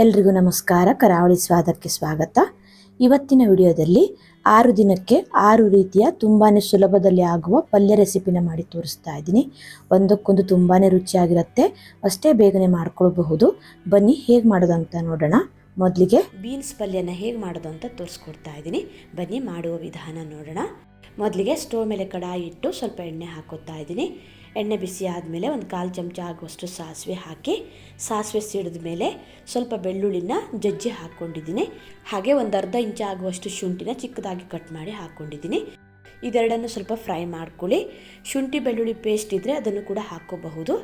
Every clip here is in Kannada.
ಎಲ್ರಿಗೂ ನಮಸ್ಕಾರ. ಕರಾವಳಿ ಸ್ವಾದಕ್ಕೆ ಸ್ವಾಗತ. ಇವತ್ತಿನ ವಿಡಿಯೋದಲ್ಲಿ 6 ದಿನಕ್ಕೆ 6 ರೀತಿಯ ತುಂಬಾ ಸುಲಭದಲ್ಲಿ ಆಗುವ ಪಲ್ಯ ರೆಸಿಪಿನ ಮಾಡಿ ತೋರಿಸ್ತಾ ಇದ್ದೀನಿ. ಒಂದಕ್ಕೊಂದು ತುಂಬಾ ರುಚಿಯಾಗಿರುತ್ತೆ, ಅಷ್ಟೇ ಬೇಗನೆ ಮಾಡ್ಕೊಳ್ಬಹುದು. ಬನ್ನಿ ಹೇಗೆ ಮಾಡೋದು ಅಂತ ನೋಡೋಣ. ಮೊದಲಿಗೆ ಬೀನ್ಸ್ ಪಲ್ಯನ ಹೇಗೆ ಮಾಡೋದು ಅಂತ ತೋರಿಸ್ಕೊಡ್ತಾ ಇದ್ದೀನಿ. ಬನ್ನಿ ಮಾಡುವ ವಿಧಾನ ನೋಡೋಣ. ಮೊದಲಿಗೆ ಸ್ಟವ್ ಮೇಲೆ ಕಡಾಯಿ ಇಟ್ಟು ಸ್ವಲ್ಪ ಎಣ್ಣೆ ಹಾಕೋತಾ ಇದ್ದೀನಿ. ಎಣ್ಣೆ ಬಿಸಿ ಆದಮೇಲೆ ಒಂದು 1/4 ಚಮಚ ಆಗುವಷ್ಟು ಸಾಸಿವೆ ಹಾಕಿ, ಸಾಸಿವೆ ಸಿಡಿದ ಮೇಲೆ ಸ್ವಲ್ಪ ಬೆಳ್ಳುಳ್ಳಿನ ಜಜ್ಜಿ ಹಾಕ್ಕೊಂಡಿದ್ದೀನಿ. ಹಾಗೆ ಒಂದು ಅರ್ಧ ಇಂಚು ಆಗುವಷ್ಟು ಶುಂಠಿನ ಚಿಕ್ಕದಾಗಿ ಕಟ್ ಮಾಡಿ ಹಾಕ್ಕೊಂಡಿದ್ದೀನಿ. ಇದೆರಡನ್ನು ಸ್ವಲ್ಪ ಫ್ರೈ ಮಾಡ್ಕೊಳ್ಳಿ. ಶುಂಠಿ ಬೆಳ್ಳುಳ್ಳಿ ಪೇಸ್ಟ್ ಇದ್ದರೆ ಅದನ್ನು ಕೂಡ ಹಾಕ್ಕೋಬಹುದು.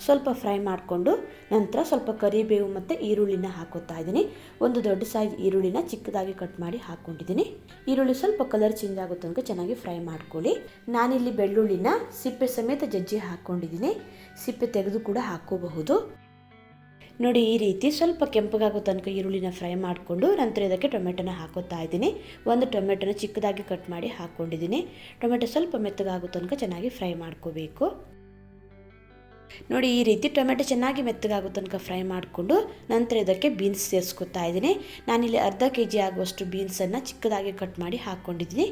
ಸ್ವಲ್ಪ ಫ್ರೈ ಮಾಡಿಕೊಂಡು ನಂತರ ಸ್ವಲ್ಪ ಕರಿಬೇವು ಮತ್ತು ಈರುಳ್ಳಿನ ಹಾಕೋತಾ ಇದ್ದೀನಿ. ಒಂದು ದೊಡ್ಡ ಸೈಜ್ ಈರುಳ್ಳಿನ ಚಿಕ್ಕದಾಗಿ ಕಟ್ ಮಾಡಿ ಹಾಕ್ಕೊಂಡಿದ್ದೀನಿ. ಈರುಳ್ಳಿ ಸ್ವಲ್ಪ ಕಲರ್ ಚೇಂಜ್ ಆಗೋ ತನಕ ಚೆನ್ನಾಗಿ ಫ್ರೈ ಮಾಡ್ಕೊಳ್ಳಿ. ನಾನಿಲ್ಲಿ ಬೆಳ್ಳುಳ್ಳಿನ ಸಿಪ್ಪೆ ಸಮೇತ ಜಜ್ಜಿ ಹಾಕ್ಕೊಂಡಿದ್ದೀನಿ. ಸಿಪ್ಪೆ ತೆಗೆದು ಕೂಡ ಹಾಕ್ಕೋಬಹುದು. ನೋಡಿ, ಈ ರೀತಿ ಸ್ವಲ್ಪ ಕೆಂಪಗಾಗೋ ತನಕ ಈರುಳ್ಳಿನ ಫ್ರೈ ಮಾಡಿಕೊಂಡು ನಂತರ ಇದಕ್ಕೆ ಟೊಮೆಟೊನ ಹಾಕೋತಾ ಇದ್ದೀನಿ. ಒಂದು ಟೊಮೆಟೊನ ಚಿಕ್ಕದಾಗಿ ಕಟ್ ಮಾಡಿ ಹಾಕ್ಕೊಂಡಿದ್ದೀನಿ. ಟೊಮೆಟೊ ಸ್ವಲ್ಪ ಮೆತ್ತಗಾಗೋ ತನಕ ಚೆನ್ನಾಗಿ ಫ್ರೈ ಮಾಡ್ಕೋಬೇಕು. ನೋಡಿ, ಈ ರೀತಿ ಟೊಮೆಟೊ ಚೆನ್ನಾಗಿ ಮೆತ್ತಗಾಗೋ ತನಕ ಫ್ರೈ ಮಾಡಿಕೊಂಡು ನಂತರ ಇದಕ್ಕೆ ಬೀನ್ಸ್ ಸೇರಿಸ್ಕೊತಾ ಇದ್ದೀನಿ. ನಾನಿಲ್ಲಿ ಅರ್ಧ kg ಆಗುವಷ್ಟು ಬೀನ್ಸನ್ನು ಚಿಕ್ಕದಾಗಿ ಕಟ್ ಮಾಡಿ ಹಾಕ್ಕೊಂಡಿದ್ದೀನಿ.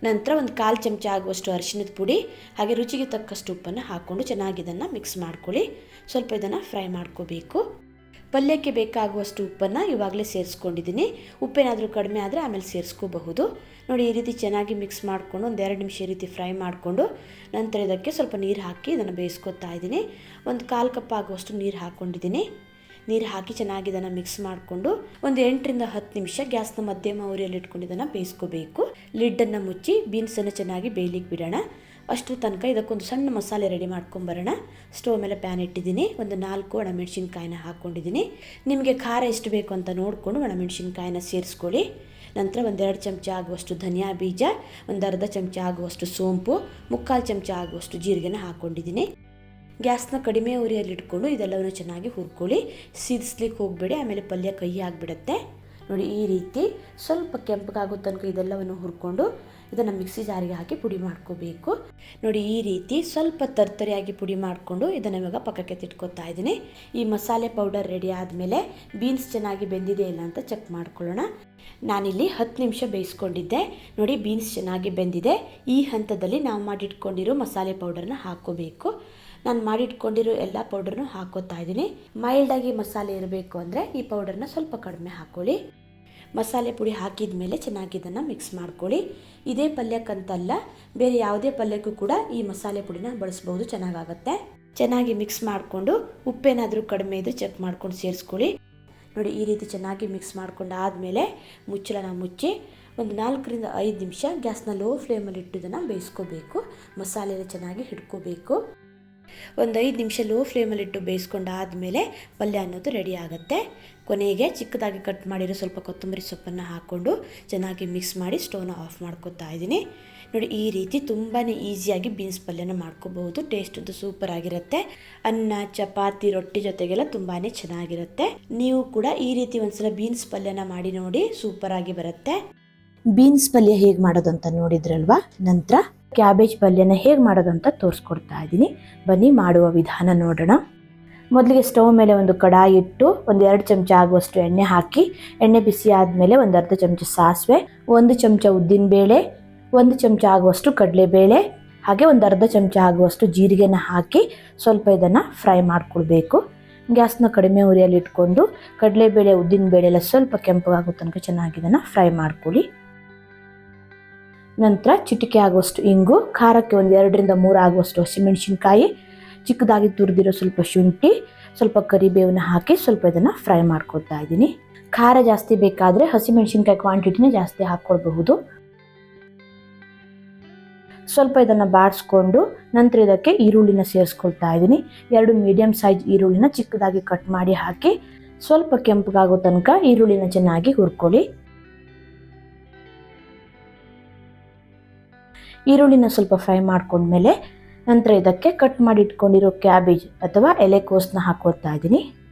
ನಂತರ ಒಂದು 1/4 ಚಮಚ ಆಗುವಷ್ಟು ಅರಿಶಿಣದ ಪುಡಿ ಹಾಗೆ ರುಚಿಗೆ ತಕ್ಕಷ್ಟು ಉಪ್ಪನ್ನು ಹಾಕ್ಕೊಂಡು ಚೆನ್ನಾಗಿ ಇದನ್ನು ಮಿಕ್ಸ್ ಮಾಡ್ಕೊಳ್ಳಿ. ಸ್ವಲ್ಪ ಇದನ್ನು ಫ್ರೈ ಮಾಡ್ಕೋಬೇಕು. ಪಲ್ಯಕ್ಕೆ ಬೇಕಾಗುವಷ್ಟು ಉಪ್ಪನ್ನು ಇವಾಗಲೇ ಸೇರಿಸ್ಕೊಂಡಿದ್ದೀನಿ. ಉಪ್ಪೇನಾದರೂ ಕಡಿಮೆ ಆದರೆ ಆಮೇಲೆ ಸೇರಿಸ್ಕೋಬಹುದು. ನೋಡಿ, ಈ ರೀತಿ ಚೆನ್ನಾಗಿ ಮಿಕ್ಸ್ ಮಾಡಿಕೊಂಡು ಒಂದು 2 ನಿಮಿಷ ಈ ರೀತಿ ಫ್ರೈ ಮಾಡಿಕೊಂಡು ನಂತರ ಇದಕ್ಕೆ ಸ್ವಲ್ಪ ನೀರು ಹಾಕಿ ಇದನ್ನು ಬೇಯಿಸ್ಕೊತಾ ಇದ್ದೀನಿ. ಒಂದು 1/4 ಕಪ್ ಆಗುವಷ್ಟು ನೀರು ಹಾಕ್ಕೊಂಡಿದ್ದೀನಿ. ನೀರು ಹಾಕಿ ಚೆನ್ನಾಗಿ ಇದನ್ನು ಮಿಕ್ಸ್ ಮಾಡಿಕೊಂಡು ಒಂದು 8 ರಿಂದ 10 ನಿಮಿಷ ಗ್ಯಾಸ್ನ ಮಧ್ಯಮ ಉರಿಯಲ್ಲಿ ಇಟ್ಕೊಂಡು ಇದನ್ನು ಬೇಯಿಸ್ಕೋಬೇಕು. ಲಿಡ್ಡನ್ನು ಮುಚ್ಚಿ ಬೀನ್ಸನ್ನು ಚೆನ್ನಾಗಿ ಬೇಯಲಿಕ್ಕೆ ಬಿಡೋಣ. ಅಷ್ಟು ತನಕ ಇದಕ್ಕೊಂದು ಸಣ್ಣ ಮಸಾಲೆ ರೆಡಿ ಮಾಡ್ಕೊಂಬರೋಣ. ಸ್ಟವ್ ಮೇಲೆ ಪ್ಯಾನ್ ಇಟ್ಟಿದ್ದೀನಿ. ಒಂದು 4 ಒಣಮೆಣಸಿನ್ಕಾಯಿನ ಹಾಕ್ಕೊಂಡಿದ್ದೀನಿ. ನಿಮಗೆ ಖಾರ ಎಷ್ಟು ಬೇಕು ಅಂತ ನೋಡಿಕೊಂಡು ಒಣಮೆಣಸಿನ್ಕಾಯಿನ ಸೇರಿಸ್ಕೊಳ್ಳಿ. ನಂತರ ಒಂದು 2 ಚಮಚ ಆಗುವಷ್ಟು ಧನಿಯಾ ಬೀಜ, ಒಂದು ಅರ್ಧ ಚಮಚ ಆಗುವಷ್ಟು ಸೋಂಪು, 3/4 ಚಮಚ ಆಗುವಷ್ಟು ಜೀರಿಗೆನ ಹಾಕ್ಕೊಂಡಿದ್ದೀನಿ. ಗ್ಯಾಸ್ನ ಕಡಿಮೆ ಉರಿಯಲ್ಲಿ ಇಟ್ಕೊಂಡು ಇದೆಲ್ಲವನ್ನು ಚೆನ್ನಾಗಿ ಹುರ್ಕೊಳ್ಳಿ. ಸಿದಿಸ್ಲಿಕ್ಕೆ ಹೋಗಬೇಡಿ, ಆಮೇಲೆ ಪಲ್ಯ ಕೈ ಆಗಿಬಿಡುತ್ತೆ. ನೋಡಿ, ಈ ರೀತಿ ಸ್ವಲ್ಪ ಕೆಂಪಗಾಗೋ ತನಕ ಇದೆಲ್ಲವನ್ನು ಹುರ್ಕೊಂಡು ಇದನ್ನು ಮಿಕ್ಸಿ ಜಾರಿಗೆ ಹಾಕಿ ಪುಡಿ ಮಾಡ್ಕೋಬೇಕು. ನೋಡಿ, ಈ ರೀತಿ ಸ್ವಲ್ಪ ತರ್ತರಿಯಾಗಿ ಪುಡಿ ಮಾಡಿಕೊಂಡು ಇದನ್ನು ಇವಾಗ ಪಕ್ಕಕ್ಕೆ ತಿಟ್ಕೊತಾ ಇದ್ದೀನಿ. ಈ ಮಸಾಲೆ ಪೌಡರ್ ರೆಡಿ ಆದಮೇಲೆ ಬೀನ್ಸ್ ಚೆನ್ನಾಗಿ ಬೆಂದಿದೆ ಇಲ್ಲ ಅಂತ ಚೆಕ್ ಮಾಡ್ಕೊಳ್ಳೋಣ. ನಾನಿಲ್ಲಿ 10 ನಿಮಿಷ ಬೇಯಿಸ್ಕೊಂಡಿದ್ದೆ. ನೋಡಿ, ಬೀನ್ಸ್ ಚೆನ್ನಾಗಿ ಬೆಂದಿದೆ. ಈ ಹಂತದಲ್ಲಿ ನಾವು ಮಾಡಿಟ್ಕೊಂಡಿರೋ ಮಸಾಲೆ ಪೌಡರ್ನ ಹಾಕ್ಕೋಬೇಕು. ನಾನು ಮಾಡಿಟ್ಕೊಂಡಿರೋ ಎಲ್ಲ ಪೌಡರ್ನು ಹಾಕೋತಾ ಇದ್ದೀನಿ. ಮೈಲ್ಡಾಗಿ ಮಸಾಲೆ ಇರಬೇಕು ಅಂದರೆ ಈ ಪೌಡರ್ನ ಸ್ವಲ್ಪ ಕಡಿಮೆ ಹಾಕ್ಕೊಳ್ಳಿ. ಮಸಾಲೆ ಪುಡಿ ಹಾಕಿದ ಮೇಲೆ ಚೆನ್ನಾಗಿ ಇದನ್ನು ಮಿಕ್ಸ್ ಮಾಡ್ಕೊಳ್ಳಿ. ಇದೇ ಪಲ್ಯಕ್ಕಂತಲ್ಲ, ಬೇರೆ ಯಾವುದೇ ಪಲ್ಯಕ್ಕೂ ಕೂಡ ಈ ಮಸಾಲೆ ಪುಡಿನ ಬಳಸ್ಬೋದು, ಚೆನ್ನಾಗಾಗುತ್ತೆ. ಚೆನ್ನಾಗಿ ಮಿಕ್ಸ್ ಮಾಡಿಕೊಂಡು ಉಪ್ಪೇನಾದರೂ ಕಡಿಮೆ ಇದ್ದರೆ ಚೆಕ್ ಮಾಡ್ಕೊಂಡು ಸೇರಿಸ್ಕೊಳ್ಳಿ. ನೋಡಿ, ಈ ರೀತಿ ಚೆನ್ನಾಗಿ ಮಿಕ್ಸ್ ಮಾಡ್ಕೊಂಡು ಆದಮೇಲೆ ಮುಚ್ಚಳನ ಮುಚ್ಚಿ ಒಂದು 4 ರಿಂದ 5 ನಿಮಿಷ ಗ್ಯಾಸ್ನ ಲೋ ಫ್ಲೇಮಲ್ಲಿ ಇಟ್ಟು ಇದನ್ನು ಬೇಯಿಸ್ಕೋಬೇಕು. ಮಸಾಲೆನ ಚೆನ್ನಾಗಿ ಹಿಡ್ಕೋಬೇಕು. ಒಂದು 5 ನಿಮಿಷ ಲೋ ಫ್ಲೇಮಲ್ಲಿಟ್ಟು ಬೇಯಿಸ್ಕೊಂಡಾದಮೇಲೆ ಪಲ್ಯ ಅನ್ನೋದು ರೆಡಿ ಆಗುತ್ತೆ. ಕೊನೆಗೆ ಚಿಕ್ಕದಾಗಿ ಕಟ್ ಮಾಡಿರೋ ಸ್ವಲ್ಪ ಕೊತ್ತಂಬರಿ ಸೊಪ್ಪನ್ನು ಹಾಕ್ಕೊಂಡು ಚೆನ್ನಾಗಿ ಮಿಕ್ಸ್ ಮಾಡಿ ಸ್ಟವ್ನ ಆಫ್ ಮಾಡ್ಕೊತಾ ಇದ್ದೀನಿ. ನೋಡಿ, ಈ ರೀತಿ ತುಂಬಾ ಈಸಿಯಾಗಿ ಬೀನ್ಸ್ ಪಲ್ಯನ ಮಾಡ್ಕೋಬಹುದು. ಟೇಸ್ಟ್ ಅಂತೂ ಸೂಪರ್ ಆಗಿರುತ್ತೆ. ಅನ್ನ, ಚಪಾತಿ, ರೊಟ್ಟಿ ಜೊತೆಗೆಲ್ಲ ತುಂಬಾ ಚೆನ್ನಾಗಿರುತ್ತೆ. ನೀವು ಕೂಡ ಈ ರೀತಿ ಒಂದ್ಸಲ ಬೀನ್ಸ್ ಪಲ್ಯನ ಮಾಡಿ ನೋಡಿ, ಸೂಪರ್ ಆಗಿ ಬರುತ್ತೆ. ಬೀನ್ಸ್ ಪಲ್ಯ ಹೇಗೆ ಮಾಡೋದು ಅಂತ ನೋಡಿದ್ರಲ್ವಾ. ನಂತರ ಕ್ಯಾಬೇಜ್ ಪಲ್ಯನ ಹೇಗೆ ಮಾಡೋದು ಅಂತ ತೋರಿಸ್ಕೊಡ್ತಾ ಇದ್ದೀನಿ. ಬನ್ನಿ ಮಾಡುವ ವಿಧಾನ ನೋಡೋಣ. ಮೊದಲಿಗೆ ಸ್ಟವ್ ಮೇಲೆ ಒಂದು ಕಡಾಯಿ ಇಟ್ಟು ಒಂದು 2 ಚಮಚ ಆಗುವಷ್ಟು ಎಣ್ಣೆ ಹಾಕಿ, ಎಣ್ಣೆ ಬಿಸಿ ಆದಮೇಲೆ ಒಂದು ಅರ್ಧ ಚಮಚ ಸಾಸಿವೆ, 1 ಚಮಚ ಉದ್ದಿನಬೇಳೆ, 1 ಚಮಚ ಆಗುವಷ್ಟು ಕಡಲೆಬೇಳೆ ಹಾಗೆ ಒಂದು ಅರ್ಧ ಚಮಚ ಆಗುವಷ್ಟು ಜೀರಿಗೆನ ಹಾಕಿ ಸ್ವಲ್ಪ ಇದನ್ನು ಫ್ರೈ ಮಾಡ್ಕೊಳ್ಬೇಕು. ಗ್ಯಾಸ್ನ ಕಡಿಮೆ ಉರಿಯಲ್ಲಿ ಇಟ್ಕೊಂಡು ಕಡಲೆಬೇಳೆ, ಉದ್ದಿನಬೇಳೆ ಎಲ್ಲ ಸ್ವಲ್ಪ ಕೆಂಪಗಾಗೋ ತನಕ ಚೆನ್ನಾಗಿ ಇದನ್ನು ಫ್ರೈ ಮಾಡ್ಕೊಳ್ಳಿ. ನಂತರ ಚಿಟಿಕೆ ಆಗುವಷ್ಟು ಇಂಗು, ಖಾರಕ್ಕೆ ಒಂದು 2 ರಿಂದ 3 ಆಗುವಷ್ಟು ಹಸಿಮೆಣಸಿನ್ಕಾಯಿ, ಚಿಕ್ಕದಾಗಿ ತುರಿದಿರೋ ಸ್ವಲ್ಪ ಶುಂಠಿ, ಸ್ವಲ್ಪ ಕರಿಬೇವನ್ನ ಹಾಕಿ ಸ್ವಲ್ಪ ಇದನ್ನು ಫ್ರೈ ಮಾಡ್ಕೊಳ್ತಾ ಇದ್ದೀನಿ. ಖಾರ ಜಾಸ್ತಿ ಬೇಕಾದರೆ ಹಸಿಮೆಣಸಿನ್ಕಾಯಿ ಕ್ವಾಂಟಿಟಿನ ಜಾಸ್ತಿ ಹಾಕ್ಕೊಳ್ಬಹುದು. ಸ್ವಲ್ಪ ಇದನ್ನು ಬಾಡಿಸ್ಕೊಂಡು ನಂತರ ಇದಕ್ಕೆ ಈರುಳ್ಳಿನ ಸೇರಿಸ್ಕೊಳ್ತಾ ಇದ್ದೀನಿ. 2 ಮೀಡಿಯಮ್ ಸೈಜ್ ಈರುಳ್ಳಿನ ಚಿಕ್ಕದಾಗಿ ಕಟ್ ಮಾಡಿ ಹಾಕಿ ಸ್ವಲ್ಪ ಕೆಂಪಗಾಗೋ ತನಕ ಈರುಳ್ಳಿನ ಚೆನ್ನಾಗಿ ಹುರ್ಕೊಳ್ಳಿ. ಈರುಳ್ಳಿನ ಸ್ವಲ್ಪ ಫ್ರೈ ಮಾಡ್ಕೊಂಡ್ಮೇಲೆ ನಂತರ ಇದಕ್ಕೆ ಕಟ್ ಮಾಡಿ ಇಟ್ಕೊಂಡಿರೋ ಕ್ಯಾಬೇಜ್ ಅಥವಾ ಎಲೆಕೋಸನ್ನ ಹಾಕೋತಾ ಇದ್ದೀನಿ.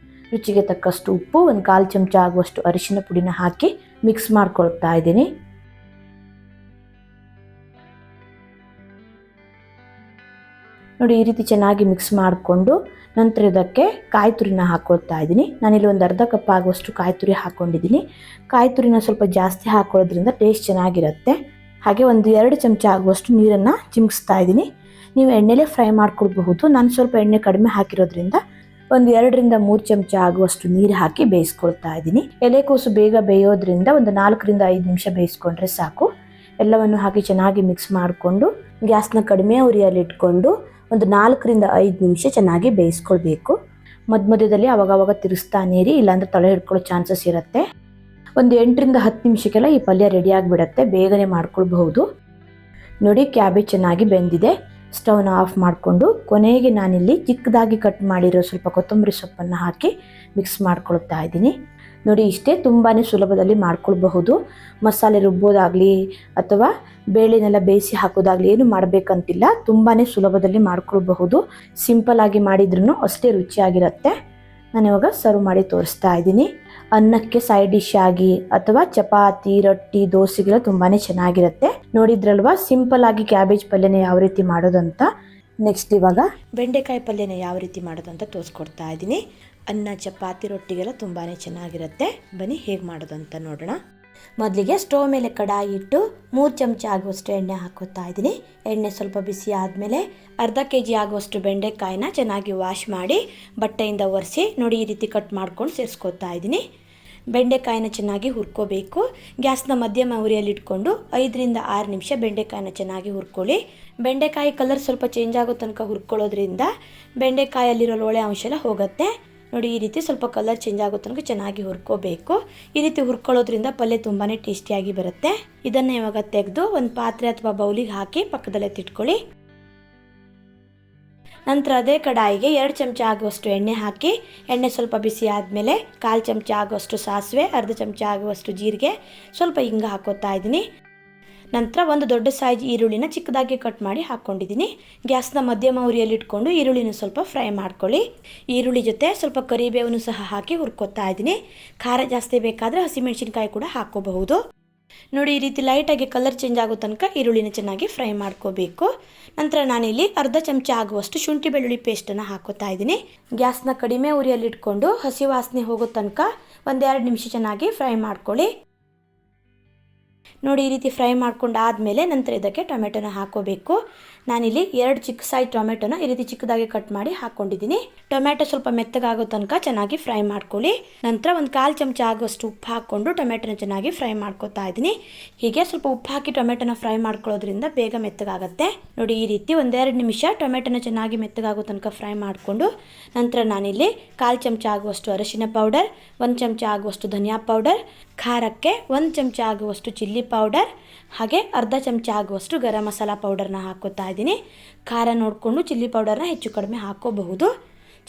ರುಚಿಗೆ ತಕ್ಕಷ್ಟು ಉಪ್ಪು, ಒಂದು 1/4 ಚಮಚ ಆಗುವಷ್ಟು ಅರಿಶಿನ ಪುಡಿನ ಹಾಕಿ ಮಿಕ್ಸ್ ಮಾಡ್ಕೊಳ್ತಾ ಇದ್ದೀನಿ. ನೋಡಿ ಈ ರೀತಿ ಚೆನ್ನಾಗಿ ಮಿಕ್ಸ್ ಮಾಡಿಕೊಂಡು ನಂತರ ಇದಕ್ಕೆ ಕಾಯಿ ತುರಿನ ಹಾಕ್ಕೊಳ್ತಾ ಇದ್ದೀನಿ. ನಾನಿಲ್ಲಿ ಒಂದು ಅರ್ಧ ಕಪ್ ಆಗುವಷ್ಟು ಕಾಯಿ ತುರಿ ಹಾಕ್ಕೊಂಡಿದ್ದೀನಿ. ಕಾಯಿ ತುರಿನ ಸ್ವಲ್ಪ ಜಾಸ್ತಿ ಹಾಕೊಳ್ಳೋದ್ರಿಂದ ಟೇಸ್ಟ್ ಚೆನ್ನಾಗಿರುತ್ತೆ. ಹಾಗೆ ಒಂದು 2 ಚಮಚ ಆಗುವಷ್ಟು ನೀರನ್ನು ಚಿಮುಕಿಸ್ತಾ ಇದ್ದೀನಿ. ನೀವು ಎಣ್ಣೆಲೇ ಫ್ರೈ ಮಾಡ್ಕೊಳ್ಬಹುದು. ನಾನು ಸ್ವಲ್ಪ ಎಣ್ಣೆ ಕಡಿಮೆ ಹಾಕಿರೋದ್ರಿಂದ ಒಂದು 2ರಿಂದ 3 ಚಮಚ ಆಗುವಷ್ಟು ನೀರು ಹಾಕಿ ಬೇಯಿಸ್ಕೊಳ್ತಾ ಇದ್ದೀನಿ. ಎಲೆಕೋಸು ಬೇಗ ಬೇಯೋದ್ರಿಂದ ಒಂದು 4ರಿಂದ 5 ನಿಮಿಷ ಬೇಯಿಸ್ಕೊಂಡ್ರೆ ಸಾಕು. ಎಲ್ಲವನ್ನು ಹಾಕಿ ಚೆನ್ನಾಗಿ ಮಿಕ್ಸ್ ಮಾಡಿಕೊಂಡು ಗ್ಯಾಸ್ನ ಕಡಿಮೆ ಉರಿಯಲ್ಲಿ ಇಟ್ಕೊಂಡು ಒಂದು 4ರಿಂದ 5 ನಿಮಿಷ ಚೆನ್ನಾಗಿ ಬೇಯಿಸ್ಕೊಳ್ಬೇಕು. ಮಧ್ಯದಲ್ಲಿ ಅವಾಗವಾಗ ತಿರುಗಿಸ್ತಾನೆ ಇರಿ, ಇಲ್ಲಾಂದ್ರೆ ತಲೆ ಹಿಡ್ಕೊಳ್ಳೋ ಚಾನ್ಸಸ್ ಇರುತ್ತೆ. ಒಂದು 8ರಿಂದ 10 ನಿಮಿಷಕ್ಕೆಲ್ಲ ಈ ಪಲ್ಯ ರೆಡಿ ಆಗಿಬಿಡುತ್ತೆ. ಬೇಗನೆ ಮಾಡ್ಕೊಳ್ಬಹುದು. ನೋಡಿ ಕ್ಯಾಬೇಜ್ ಚೆನ್ನಾಗಿ ಬೆಂದಿದೆ. ಸ್ಟವ್ನ ಆಫ್ ಮಾಡಿಕೊಂಡು ಕೊನೆಗೆ ನಾನಿಲ್ಲಿ ಚಿಕ್ಕದಾಗಿ ಕಟ್ ಮಾಡಿರೋ ಸ್ವಲ್ಪ ಕೊತ್ತಂಬರಿ ಸೊಪ್ಪನ್ನು ಹಾಕಿ ಮಿಕ್ಸ್ ಮಾಡ್ಕೊಳ್ತಾ ಇದ್ದೀನಿ. ನೋಡಿ ಇಷ್ಟೇ, ತುಂಬಾ ಸುಲಭದಲ್ಲಿ ಮಾಡ್ಕೊಳ್ಬಹುದು. ಮಸಾಲೆ ರುಬ್ಬೋದಾಗಲಿ ಅಥವಾ ಬೇಳೆನೆಲ್ಲ ಬೇಯಿಸಿ ಹಾಕೋದಾಗಲಿ ಏನು ಮಾಡಬೇಕಂತಿಲ್ಲ. ತುಂಬಾ ಸುಲಭದಲ್ಲಿ ಮಾಡ್ಕೊಳ್ಬಹುದು. ಸಿಂಪಲ್ ಆಗಿ ಮಾಡಿದ್ರೂ ಅಷ್ಟೇ ರುಚಿಯಾಗಿರುತ್ತೆ. ನಾನಿವಾಗ ಸರ್ವ್ ಮಾಡಿ ತೋರಿಸ್ತಾ ಇದ್ದೀನಿ. ಅನ್ನಕ್ಕೆ ಸೈಡ್ ಡಿಶ್ ಆಗಿ ಅಥವಾ ಚಪಾತಿ, ರೊಟ್ಟಿ, ದೋಸೆಗೆಲ್ಲ ತುಂಬಾ ಚೆನ್ನಾಗಿರುತ್ತೆ. ನೋಡಿದ್ರಲ್ವಾ ಸಿಂಪಲ್ ಆಗಿ ಕ್ಯಾಬೇಜ್ ಪಲ್ಯನ ಯಾವ ರೀತಿ ಮಾಡೋದಂತ. ನೆಕ್ಸ್ಟ್ ಇವಾಗ ಬೆಂಡೆಕಾಯಿ ಪಲ್ಯನ ಯಾವ ರೀತಿ ಮಾಡೋದು ಅಂತ ತೋರಿಸ್ಕೊಡ್ತಾ ಇದ್ದೀನಿ. ಅನ್ನ, ಚಪಾತಿ, ರೊಟ್ಟಿಗೆಲ್ಲ ತುಂಬಾ ಚೆನ್ನಾಗಿರುತ್ತೆ. ಬನ್ನಿ ಹೇಗೆ ಮಾಡೋದು ಅಂತ ನೋಡೋಣ. ಮೊದಲಿಗೆ ಸ್ಟವ್ ಮೇಲೆ ಕಡಾಯಿ ಇಟ್ಟು 3 ಚಮಚ ಆಗುವಷ್ಟು ಎಣ್ಣೆ ಹಾಕೋತಾ ಇದ್ದೀನಿ. ಎಣ್ಣೆ ಸ್ವಲ್ಪ ಬಿಸಿ ಆದಮೇಲೆ ಅರ್ಧ kg ಆಗುವಷ್ಟು ಬೆಂಡೆಕಾಯಿನ ಚೆನ್ನಾಗಿ ವಾಶ್ ಮಾಡಿ ಬಟ್ಟೆಯಿಂದ ಒರೆಸಿ ನೋಡಿ ಈ ರೀತಿ ಕಟ್ ಮಾಡ್ಕೊಂಡು ಸೇರಿಸ್ಕೊತಾ ಇದ್ದೀನಿ. ಬೆಂಡೆಕಾಯಿನ ಚೆನ್ನಾಗಿ ಹುರ್ಕೋಬೇಕು. ಗ್ಯಾಸ್ನ ಮಧ್ಯಮ ಉರಿಯಲ್ಲಿ ಇಟ್ಕೊಂಡು 5ರಿಂದ 6 ನಿಮಿಷ ಬೆಂಡೆಕಾಯಿನ ಚೆನ್ನಾಗಿ ಹುರ್ಕೊಳ್ಳಿ. ಬೆಂಡೆಕಾಯಿ ಕಲರ್ ಸ್ವಲ್ಪ ಚೇಂಜ್ ಆಗೋ ತನಕ ಹುರ್ಕೊಳ್ಳೋದ್ರಿಂದ ಬೆಂಡೆಕಾಯಲ್ಲಿರೋ ಲೋಳೆ ಅಂಶ ಎಲ್ಲ ಹೋಗುತ್ತೆ. ನೋಡಿ ಈ ರೀತಿ ಸ್ವಲ್ಪ ಕಲರ್ ಚೇಂಜ್ ಆಗೋ ತನಕ ಚೆನ್ನಾಗಿ ಹುರ್ಕೋಬೇಕು. ಈ ರೀತಿ ಹುರ್ಕೊಳ್ಳೋದ್ರಿಂದ ಪಲ್ಯ ತುಂಬಾ ಟೇಸ್ಟಿಯಾಗಿ ಬರುತ್ತೆ. ಇದನ್ನು ಇವಾಗ ತೆಗೆದು ಒಂದು ಪಾತ್ರೆ ಅಥವಾ ಬೌಲಿಗೆ ಹಾಕಿ ಪಕ್ಕದಲ್ಲೇ ತಿಟ್ಕೊಳ್ಳಿ. ನಂತರ ಅದೇ ಕಡಾಯಿಗೆ 2 ಚಮಚ ಆಗುವಷ್ಟು ಎಣ್ಣೆ ಹಾಕಿ ಎಣ್ಣೆ ಸ್ವಲ್ಪ ಬಿಸಿ ಆದಮೇಲೆ 1/4 ಚಮಚ ಆಗುವಷ್ಟು ಸಾಸಿವೆ, ಅರ್ಧ ಚಮಚ ಆಗುವಷ್ಟು ಜೀರಿಗೆ, ಸ್ವಲ್ಪ ಹಿಂಗ ಹಾಕೋತಾ ಇದ್ದೀನಿ. ನಂತರ ಒಂದು ದೊಡ್ಡ ಸೈಜ್ ಈರುಳ್ಳಿನ ಚಿಕ್ಕದಾಗಿ ಕಟ್ ಮಾಡಿ ಹಾಕ್ಕೊಂಡಿದ್ದೀನಿ. ಗ್ಯಾಸ್ನ ಮಧ್ಯಮ ಉರಿಯಲ್ಲಿ ಇಟ್ಕೊಂಡು ಈರುಳ್ಳಿನ ಸ್ವಲ್ಪ ಫ್ರೈ ಮಾಡ್ಕೊಳ್ಳಿ. ಈರುಳ್ಳಿ ಜೊತೆ ಸ್ವಲ್ಪ ಕರಿಬೇವನ್ನು ಸಹ ಹಾಕಿ ಹುರ್ಕೋತಾ ಇದ್ದೀನಿ. ಖಾರ ಜಾಸ್ತಿ ಬೇಕಾದರೆ ಹಸಿಮೆಣಸಿನ್ಕಾಯಿ ಕೂಡ ಹಾಕೋಬಹುದು. ನೋಡಿ ಈ ರೀತಿ ಲೈಟಾಗಿ ಕಲರ್ ಚೇಂಜ್ ಆಗೋ ತನಕ ಈರುಳ್ಳಿನ ಚೆನ್ನಾಗಿ ಫ್ರೈ ಮಾಡ್ಕೋಬೇಕು. ನಂತರ ನಾನಿಲ್ಲಿ ಅರ್ಧ ಚಮಚ ಆಗುವಷ್ಟು ಶುಂಠಿ ಬೆಳ್ಳುಳ್ಳಿ ಪೇಸ್ಟನ್ನು ಹಾಕೋತಾ ಇದ್ದೀನಿ. ಗ್ಯಾಸ್ನ ಕಡಿಮೆ ಉರಿಯಲ್ಲಿ ಇಟ್ಕೊಂಡು ಹಸಿ ವಾಸನೆ ಹೋಗೋ ತನಕ 1-2 ನಿಮಿಷ ಚೆನ್ನಾಗಿ ಫ್ರೈ ಮಾಡ್ಕೊಳ್ಳಿ. ನೋಡಿ ಈ ರೀತಿ ಫ್ರೈ ಮಾಡ್ಕೊಂಡು ಆದಮೇಲೆ ನಂತರ ಇದಕ್ಕೆ ಟೊಮೆಟೊನ ಹಾಕೋಬೇಕು. ನಾನಿಲ್ಲಿ 2 ಚಿಕ್ಕ ಸೈಜ್ ಟೊಮೆಟೊನ ಈ ರೀತಿ ಚಿಕ್ಕದಾಗಿ ಕಟ್ ಮಾಡಿ ಹಾಕ್ಕೊಂಡಿದ್ದೀನಿ. ಟೊಮೆಟೊ ಸ್ವಲ್ಪ ಮೆತ್ತಗಾಗೋ ತನಕ ಚೆನ್ನಾಗಿ ಫ್ರೈ ಮಾಡ್ಕೊಳ್ಳಿ. ನಂತರ ಒಂದು 1/4 ಚಮಚ ಆಗುವಷ್ಟು ಉಪ್ಪು ಹಾಕ್ಕೊಂಡು ಟೊಮೆಟೊನ ಚೆನ್ನಾಗಿ ಫ್ರೈ ಮಾಡ್ಕೊತಾ ಇದ್ದೀನಿ. ಹೀಗೆ ಸ್ವಲ್ಪ ಉಪ್ಪು ಹಾಕಿ ಟೊಮೆಟೊನ ಫ್ರೈ ಮಾಡ್ಕೊಳ್ಳೋದ್ರಿಂದ ಬೇಗ ಮೆತ್ತಗಾಗುತ್ತೆ. ನೋಡಿ ಈ ರೀತಿ 1-2 ನಿಮಿಷ ಟೊಮೆಟೊನ ಚೆನ್ನಾಗಿ ಮೆತ್ತಗಾಗೋ ತನಕ ಫ್ರೈ ಮಾಡಿಕೊಂಡು ನಂತರ ನಾನಿಲ್ಲಿ 1/4 ಚಮಚ ಆಗುವಷ್ಟು ಅರಿಶಿನ ಪೌಡರ್, 1 ಚಮಚ ಆಗುವಷ್ಟು ಧನಿಯಾ ಪೌಡರ್, ಖಾರಕ್ಕೆ 1 ಚಮಚ ಆಗುವಷ್ಟು ಚಿಲ್ಲಿ ಪೌಡರ್, ಹಾಗೆ ಅರ್ಧ ಚಮಚ ಆಗುವಷ್ಟು ಗರಂ ಮಸಾಲ ಪೌಡರ್ನ ಹಾಕೋತಾ ಇದ್ದೀನಿ. ಖಾರ ನೋಡಿಕೊಂಡು ಚಿಲ್ಲಿ ಪೌಡರ್ನ ಹೆಚ್ಚು ಕಡಿಮೆ ಹಾಕೋಬಹುದು.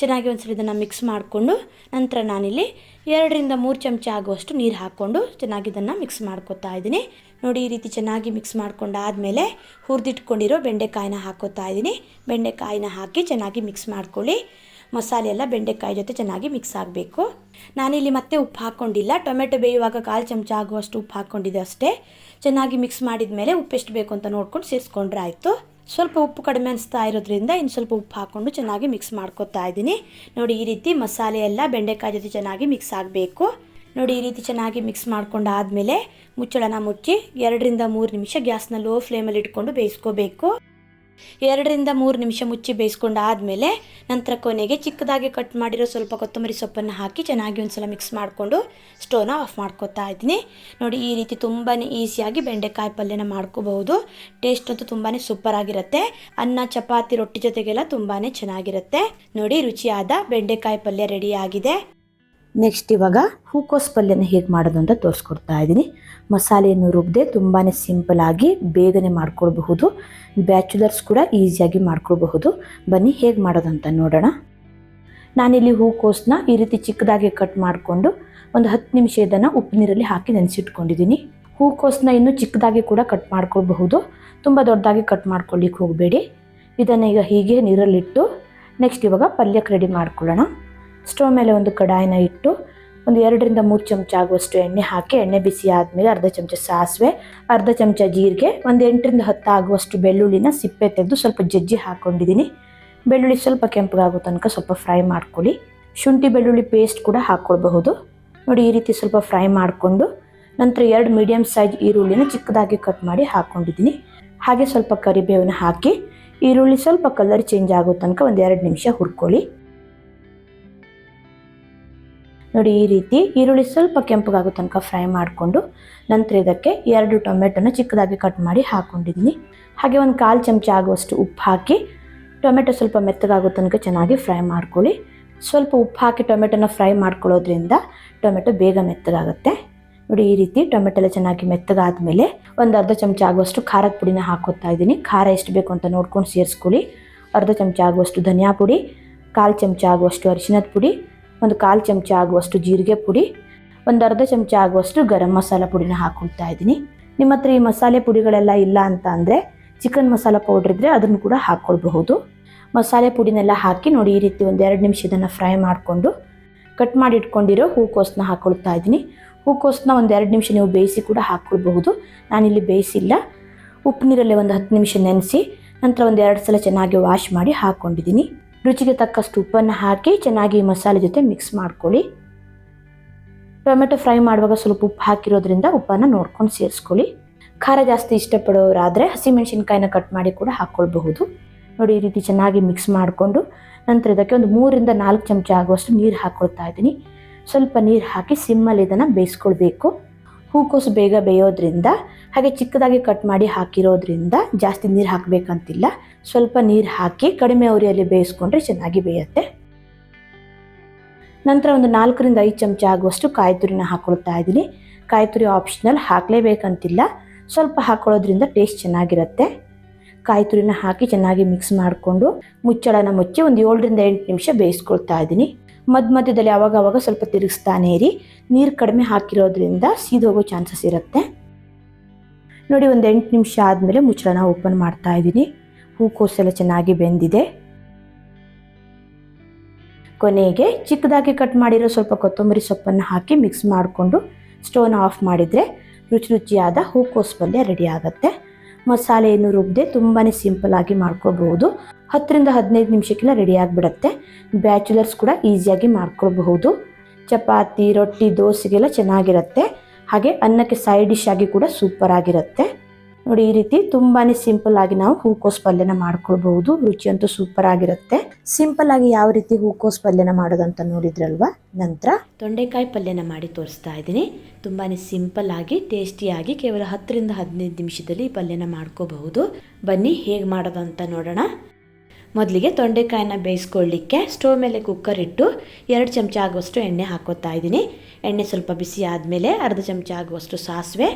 ಚೆನ್ನಾಗಿ ಒಂದ್ಸಲ ಇದನ್ನು ಮಿಕ್ಸ್ ಮಾಡಿಕೊಂಡು ನಂತರ ನಾನಿಲ್ಲಿ 2ರಿಂದ 3 ಚಮಚ ಆಗುವಷ್ಟು ನೀರು ಹಾಕ್ಕೊಂಡು ಚೆನ್ನಾಗಿ ಇದನ್ನು ಮಿಕ್ಸ್ ಮಾಡ್ಕೊತಾ ಇದ್ದೀನಿ. ನೋಡಿ ಈ ರೀತಿ ಚೆನ್ನಾಗಿ ಮಿಕ್ಸ್ ಮಾಡ್ಕೊಂಡಾದಮೇಲೆ ಹುರಿದಿಟ್ಕೊಂಡಿರೋ ಬೆಂಡೆಕಾಯಿನ ಹಾಕೋತಾ ಇದ್ದೀನಿ. ಬೆಂಡೆಕಾಯಿನ ಹಾಕಿ ಚೆನ್ನಾಗಿ ಮಿಕ್ಸ್ ಮಾಡ್ಕೊಳ್ಳಿ. ಮಸಾಲೆ ಎಲ್ಲ ಬೆಂಡೆಕಾಯಿ ಜೊತೆ ಚೆನ್ನಾಗಿ ಮಿಕ್ಸ್ ಆಗಬೇಕು. ನಾನಿಲ್ಲಿ ಮತ್ತೆ ಉಪ್ಪು ಹಾಕ್ಕೊಂಡಿಲ್ಲ. ಟೊಮೆಟೊ ಬೇಯುವಾಗ 1/4 ಚಮಚ ಆಗುವಷ್ಟು ಉಪ್ಪು ಹಾಕ್ಕೊಂಡಿದ್ದೆ ಅಷ್ಟೇ. ಚೆನ್ನಾಗಿ ಮಿಕ್ಸ್ ಮಾಡಿದ ಮೇಲೆ ಉಪ್ಪು ಎಷ್ಟು ಬೇಕು ಅಂತ ನೋಡ್ಕೊಂಡು ಸೇರಿಸ್ಕೊಂಡ್ರೆ ಆಯಿತು. ಸ್ವಲ್ಪ ಉಪ್ಪು ಕಡಿಮೆ ಅನಿಸ್ತಾ ಇರೋದ್ರಿಂದ ಇನ್ನು ಸ್ವಲ್ಪ ಉಪ್ಪು ಹಾಕ್ಕೊಂಡು ಚೆನ್ನಾಗಿ ಮಿಕ್ಸ್ ಮಾಡ್ಕೊತಾ ಇದ್ದೀನಿ. ನೋಡಿ ಈ ರೀತಿ ಮಸಾಲೆ ಎಲ್ಲ ಬೆಂಡೆಕಾಯಿ ಜೊತೆ ಚೆನ್ನಾಗಿ ಮಿಕ್ಸ್ ಆಗಬೇಕು. ನೋಡಿ ಈ ರೀತಿ ಚೆನ್ನಾಗಿ ಮಿಕ್ಸ್ ಮಾಡ್ಕೊಂಡು ಆದಮೇಲೆ ಮುಚ್ಚಳನ ಮುಚ್ಚಿ 2ರಿಂದ 3 ನಿಮಿಷ ಗ್ಯಾಸ್ನ ಲೋ ಫ್ಲೇಮಲ್ಲಿ ಇಟ್ಕೊಂಡು ಬೇಯಿಸ್ಕೋಬೇಕು. 2ರಿಂದ 3 ನಿಮಿಷ ಮುಚ್ಚಿ ಬೇಯಿಸ್ಕೊಂಡು ಆದಮೇಲೆ ನಂತರ ಕೊನೆಗೆ ಚಿಕ್ಕದಾಗಿ ಕಟ್ ಮಾಡಿರೋ ಸ್ವಲ್ಪ ಕೊತ್ತಂಬರಿ ಸೊಪ್ಪನ್ನು ಹಾಕಿ ಚೆನ್ನಾಗಿ ಒಂದ್ಸಲ ಮಿಕ್ಸ್ ಮಾಡಿಕೊಂಡು ಸ್ಟವ್ನ ಆಫ್ ಮಾಡ್ಕೊತಾ ಇದ್ದೀನಿ. ನೋಡಿ ಈ ರೀತಿ ತುಂಬಾ ಈಸಿಯಾಗಿ ಬೆಂಡೆಕಾಯಿ ಪಲ್ಯನ ಮಾಡ್ಕೋಬಹುದು. ಟೇಸ್ಟ್ ಅಂತೂ ತುಂಬಾ ಸೂಪರ್ ಆಗಿರುತ್ತೆ. ಅನ್ನ, ಚಪಾತಿ, ರೊಟ್ಟಿ ಜೊತೆಗೆಲ್ಲ ತುಂಬಾ ಚೆನ್ನಾಗಿರುತ್ತೆ. ನೋಡಿ ರುಚಿಯಾದ ಬೆಂಡೆಕಾಯಿ ಪಲ್ಯ ರೆಡಿ ಆಗಿದೆ. ನೆಕ್ಸ್ಟ್ ಇವಾಗ ಹೂಕೋಸು ಪಲ್ಯನ ಹೇಗೆ ಮಾಡೋದು ಅಂತ ತೋರಿಸ್ಕೊಡ್ತಾ ಇದ್ದೀನಿ. ಮಸಾಲೆಯನ್ನು ರುಬ್ಬದೆ ತುಂಬಾ ಸಿಂಪಲ್ ಆಗಿ ಬೇಗನೆ ಮಾಡ್ಕೊಳ್ಬಹುದು. ಬ್ಯಾಚುಲರ್ಸ್ ಕೂಡ ಈಸಿಯಾಗಿ ಮಾಡ್ಕೊಳ್ಬಹುದು. ಬನ್ನಿ ಹೇಗೆ ಮಾಡೋದು ಅಂತ ನೋಡೋಣ. ನಾನಿಲ್ಲಿ ಹೂಕೋಸನ್ನ ಈ ರೀತಿ ಚಿಕ್ಕದಾಗಿ ಕಟ್ ಮಾಡಿಕೊಂಡು ಒಂದು 10 ನಿಮಿಷ ಇದನ್ನು ಉಪ್ಪು ನೀರಲ್ಲಿ ಹಾಕಿ ನೆನೆಸಿಟ್ಕೊಂಡಿದ್ದೀನಿ. ಹೂಕೋಸನ್ನ ಇನ್ನೂ ಚಿಕ್ಕದಾಗಿ ಕೂಡ ಕಟ್ ಮಾಡ್ಕೊಳ್ಬಹುದು. ತುಂಬ ದೊಡ್ಡದಾಗಿ ಕಟ್ ಮಾಡ್ಕೊಳ್ಳಿಕ್ಕೆ ಹೋಗಬೇಡಿ. ಇದನ್ನು ಈಗ ಹೀಗೆ ನೀರಲ್ಲಿಟ್ಟು ನೆಕ್ಸ್ಟ್ ಇವಾಗ ಪಲ್ಯಕ್ಕೆ ರೆಡಿ ಮಾಡ್ಕೊಳ್ಳೋಣ. ಸ್ಟವ್ ಮೇಲೆ ಒಂದು ಕಡಾಯಿನ ಇಟ್ಟು ಒಂದು 2ರಿಂದ 3 ಚಮಚ ಆಗುವಷ್ಟು ಎಣ್ಣೆ ಹಾಕಿ ಎಣ್ಣೆ ಬಿಸಿ ಆದಮೇಲೆ ಅರ್ಧ ಚಮಚ ಸಾಸಿವೆ, ಅರ್ಧ ಚಮಚ ಜೀರಿಗೆ, ಒಂದು 8ರಿಂದ 10 ಆಗುವಷ್ಟು ಬೆಳ್ಳುಳ್ಳಿನ ಸಿಪ್ಪೆ ತೆಗೆದು ಸ್ವಲ್ಪ ಜಜ್ಜಿ ಹಾಕ್ಕೊಂಡಿದ್ದೀನಿ. ಬೆಳ್ಳುಳ್ಳಿ ಸ್ವಲ್ಪ ಕೆಂಪಗಾಗೋ ತನಕ ಸ್ವಲ್ಪ ಫ್ರೈ ಮಾಡ್ಕೊಳ್ಳಿ. ಶುಂಠಿ ಬೆಳ್ಳುಳ್ಳಿ ಪೇಸ್ಟ್ ಕೂಡ ಹಾಕ್ಕೊಳ್ಬಹುದು. ನೋಡಿ ಈ ರೀತಿ ಸ್ವಲ್ಪ ಫ್ರೈ ಮಾಡಿಕೊಂಡು ನಂತರ 2 ಮೀಡಿಯಮ್ ಸೈಜ್ ಈರುಳ್ಳಿನ ಚಿಕ್ಕದಾಗಿ ಕಟ್ ಮಾಡಿ ಹಾಕ್ಕೊಂಡಿದ್ದೀನಿ. ಹಾಗೆ ಸ್ವಲ್ಪ ಕರಿಬೇವನ್ನ ಹಾಕಿ ಈರುಳ್ಳಿ ಸ್ವಲ್ಪ ಕಲರ್ ಚೇಂಜ್ ಆಗೋ ತನಕ 1-2 ನಿಮಿಷ ಹುರ್ಕೊಳ್ಳಿ. ನೋಡಿ ಈ ರೀತಿ ಈರುಳ್ಳಿ ಸ್ವಲ್ಪ ಕೆಂಪಗಾಗೋ ತನಕ ಫ್ರೈ ಮಾಡಿಕೊಂಡು ನಂತರ ಇದಕ್ಕೆ 2 ಟೊಮೆಟೊನ ಚಿಕ್ಕದಾಗಿ ಕಟ್ ಮಾಡಿ ಹಾಕ್ಕೊಂಡಿದ್ದೀನಿ. ಹಾಗೆ 1/4 ಚಮಚ ಆಗುವಷ್ಟು ಉಪ್ಪು ಹಾಕಿ ಟೊಮೆಟೊ ಸ್ವಲ್ಪ ಮೆತ್ತಗಾಗೋ ತನಕ ಚೆನ್ನಾಗಿ ಫ್ರೈ ಮಾಡ್ಕೊಳ್ಳಿ. ಸ್ವಲ್ಪ ಉಪ್ಪು ಹಾಕಿ ಟೊಮೆಟೊನ ಫ್ರೈ ಮಾಡ್ಕೊಳ್ಳೋದ್ರಿಂದ ಟೊಮೆಟೊ ಬೇಗ ಮೆತ್ತಗಾಗುತ್ತೆ. ನೋಡಿ ಈ ರೀತಿ ಟೊಮೆಟೊ ಎಲ್ಲ ಚೆನ್ನಾಗಿ ಮೆತ್ತಗಾದ್ಮೇಲೆ 1/2 ಚಮಚ ಆಗುವಷ್ಟು ಖಾರದ ಪುಡಿನ ಹಾಕೋತಾ ಇದ್ದೀನಿ. ಖಾರ ಎಷ್ಟು ಬೇಕು ಅಂತ ನೋಡ್ಕೊಂಡು ಸೇರಿಸ್ಕೊಳ್ಳಿ. 1/2 ಚಮಚ ಆಗುವಷ್ಟು ಧನಿಯಾ ಪುಡಿ, 1/4 ಚಮಚ ಆಗುವಷ್ಟು ಅರಿಶಿನದ ಪುಡಿ, 1/4 ಚಮಚ ಆಗುವಷ್ಟು ಜೀರಿಗೆ ಪುಡಿ, 1/2 ಚಮಚ ಆಗುವಷ್ಟು ಗರಂ ಮಸಾಲ ಪುಡಿನ ಹಾಕೊಳ್ತಾ ಇದ್ದೀನಿ. ನಿಮ್ಮ ಹತ್ರ ಈ ಮಸಾಲೆ ಪುಡಿಗಳೆಲ್ಲ ಇಲ್ಲ ಅಂತ ಅಂದರೆ ಚಿಕನ್ ಮಸಾಲ ಪೌಡ್ರ್ ಇದ್ದರೆ ಅದನ್ನು ಕೂಡ ಹಾಕ್ಕೊಳ್ಬಹುದು. ಮಸಾಲೆ ಪುಡಿನೆಲ್ಲ ಹಾಕಿ ನೋಡಿ ಈ ರೀತಿ 1-2 ನಿಮಿಷ ಇದನ್ನು ಫ್ರೈ ಮಾಡಿಕೊಂಡು ಕಟ್ ಮಾಡಿ ಇಟ್ಕೊಂಡಿರೋ ಹೂಕೋಸನ್ನ ಹಾಕ್ಕೊಳ್ತಾ ಇದ್ದೀನಿ. ಹೂಕೋಸನ್ನ 1-2 ನಿಮಿಷ ನೀವು ಬೇಯಿಸಿ ಕೂಡ ಹಾಕ್ಕೊಳ್ಬಹುದು. ನಾನಿಲ್ಲಿ ಬೇಯಿಸಿಲ್ಲ. ಉಪ್ಪು ನೀರಲ್ಲೇ 10 ನಿಮಿಷ ನೆನೆಸಿ ನಂತರ 1-2 ಸಲ ಚೆನ್ನಾಗಿ ವಾಶ್ ಮಾಡಿ ಹಾಕ್ಕೊಂಡಿದ್ದೀನಿ. ರುಚಿಗೆ ತಕ್ಕಷ್ಟು ಉಪ್ಪನ್ನು ಹಾಕಿ ಚೆನ್ನಾಗಿ ಮಸಾಲೆ ಜೊತೆ ಮಿಕ್ಸ್ ಮಾಡ್ಕೊಳ್ಳಿ. ಟೊಮೆಟೊ ಫ್ರೈ ಮಾಡುವಾಗ ಸ್ವಲ್ಪ ಉಪ್ಪು ಹಾಕಿರೋದ್ರಿಂದ ಉಪ್ಪನ್ನು ನೋಡ್ಕೊಂಡು ಸೇರಿಸ್ಕೊಳ್ಳಿ. ಖಾರ ಜಾಸ್ತಿ ಇಷ್ಟಪಡೋರಾದರೆ ಹಸಿಮೆಣಸಿನ್ಕಾಯಿನ ಕಟ್ ಮಾಡಿ ಕೂಡ ಹಾಕ್ಕೊಳ್ಬಹುದು. ನೋಡಿ ಈ ರೀತಿ ಚೆನ್ನಾಗಿ ಮಿಕ್ಸ್ ಮಾಡಿಕೊಂಡು ನಂತರ ಇದಕ್ಕೆ 3-4 ಚಮಚ ಆಗುವಷ್ಟು ನೀರು ಹಾಕ್ಕೊಳ್ತಾ ಇದ್ದೀನಿ. ಸ್ವಲ್ಪ ನೀರು ಹಾಕಿ ಸಿಮ್ಮಲ್ಲಿ ಇದನ್ನು ಬೇಯಿಸ್ಕೊಳ್ಬೇಕು. ಹೂಕೋಸು ಬೇಗ ಬೇಯೋದ್ರಿಂದ ಹಾಗೆ ಚಿಕ್ಕದಾಗಿ ಕಟ್ ಮಾಡಿ ಹಾಕಿರೋದ್ರಿಂದ ಜಾಸ್ತಿ ನೀರು ಹಾಕಬೇಕಂತಿಲ್ಲ. ಸ್ವಲ್ಪ ನೀರು ಹಾಕಿ ಕಡಿಮೆ ಉರಿಯಲ್ಲಿ ಬೇಯಿಸ್ಕೊಂಡ್ರೆ ಚೆನ್ನಾಗಿ ಬೇಯುತ್ತೆ. ನಂತರ 4-5 ಚಮಚ ಆಗುವಷ್ಟು ಕಾಯಿ ತುರಿನ ಹಾಕ್ಕೊಳ್ತಾ ಇದ್ದೀನಿ. ಕಾಯಿ ತುರಿ ಆಪ್ಷನಲ್, ಹಾಕಲೇಬೇಕಂತಿಲ್ಲ. ಸ್ವಲ್ಪ ಹಾಕ್ಕೊಳ್ಳೋದ್ರಿಂದ ಟೇಸ್ಟ್ ಚೆನ್ನಾಗಿರುತ್ತೆ. ಕಾಯಿ ತುರಿನ ಹಾಕಿ ಚೆನ್ನಾಗಿ ಮಿಕ್ಸ್ ಮಾಡಿಕೊಂಡು ಮುಚ್ಚಳನ ಮುಚ್ಚಿ 7-8 ನಿಮಿಷ ಬೇಯಿಸ್ಕೊಳ್ತಾ ಇದ್ದೀನಿ. ಮಧ್ಯದಲ್ಲಿ ಆವಾಗ ಸ್ವಲ್ಪ ತಿರುಗಿಸ್ತಾನೆ ಇರಿ. ನೀರು ಕಡಿಮೆ ಹಾಕಿರೋದ್ರಿಂದ ಸೀದೋಗೋ ಚಾನ್ಸಸ್ ಇರುತ್ತೆ. ನೋಡಿ 8 ನಿಮಿಷ ಆದಮೇಲೆ ಮುಚ್ಚಳನ ಓಪನ್ ಮಾಡ್ತಾ ಇದ್ದೀನಿ. ಹೂಕೋಸೆಲ್ಲ ಚೆನ್ನಾಗಿ ಬೆಂದಿದೆ. ಕೊನೆಗೆ ಚಿಕ್ಕದಾಗಿ ಕಟ್ ಮಾಡಿರೋ ಸ್ವಲ್ಪ ಕೊತ್ತಂಬರಿ ಸೊಪ್ಪನ್ನು ಹಾಕಿ ಮಿಕ್ಸ್ ಮಾಡಿಕೊಂಡು ಸ್ಟವ್ನ ಆಫ್ ಮಾಡಿದರೆ ರುಚಿಯಾದ ಹೂಕೋಸು ಪಲ್ಯ ರೆಡಿ ಆಗುತ್ತೆ. ಮಸಾಲೆಯನ್ನು ರುಬ್ಬದೆ ತುಂಬಾ ಸಿಂಪಲ್ಲಾಗಿ ಮಾಡ್ಕೋಬಹುದು. 10-15 ನಿಮಿಷಕ್ಕೆಲ್ಲ ರೆಡಿ ಆಗಿಬಿಡುತ್ತೆ. ಬ್ಯಾಚುಲರ್ಸ್ ಕೂಡ ಈಸಿಯಾಗಿ ಮಾಡ್ಕೊಳ್ಬಹುದು. ಚಪಾತಿ, ರೊಟ್ಟಿ, ದೋಸೆಗೆಲ್ಲ ಚೆನ್ನಾಗಿರುತ್ತೆ. ಹಾಗೆ ಅನ್ನಕ್ಕೆ ಸೈಡ್ ಡಿಶ್ ಆಗಿ ಕೂಡ ಸೂಪರ್ ಆಗಿರುತ್ತೆ. ನೋಡಿ ಈ ರೀತಿ ತುಂಬಾ ಸಿಂಪಲ್ ಆಗಿ ನಾವು ಹೂಕೋಸು ಪಲ್ಯನ ಮಾಡ್ಕೊಳ್ಬಹುದು. ರುಚಿ ಅಂತೂ ಸೂಪರ್ ಆಗಿರುತ್ತೆ. ಸಿಂಪಲ್ ಆಗಿ ಯಾವ ರೀತಿ ಹೂಕೋಸು ಪಲ್ಯನ ಮಾಡೋದಂತ ನೋಡಿದ್ರಲ್ವಾ. ನಂತರ ತೊಂಡೆಕಾಯಿ ಪಲ್ಯನ ಮಾಡಿ ತೋರಿಸ್ತಾ ಇದ್ದೀನಿ. ತುಂಬಾ ಸಿಂಪಲ್ ಆಗಿ ಟೇಸ್ಟಿಯಾಗಿ ಕೇವಲ 10-15 ನಿಮಿಷದಲ್ಲಿ ಈ ಪಲ್ಯನ ಮಾಡ್ಕೋಬಹುದು. ಬನ್ನಿ ಹೇಗೆ ಮಾಡೋದು ಅಂತ ನೋಡೋಣ. ಮೊದಲಿಗೆ ತೊಂಡೆಕಾಯಿನ ಬೇಯಿಸ್ಕೊಳ್ಳಿಕ್ಕೆ ಸ್ಟವ್ ಮೇಲೆ ಕುಕ್ಕರ್ ಇಟ್ಟು 2 ಚಮಚ ಆಗುವಷ್ಟು ಎಣ್ಣೆ ಹಾಕೋತಾ ಇದ್ದೀನಿ. ಎಣ್ಣೆ ಸ್ವಲ್ಪ ಬಿಸಿ ಆದಮೇಲೆ 1/2 ಚಮಚ ಆಗುವಷ್ಟು ಸಾಸಿವೆ,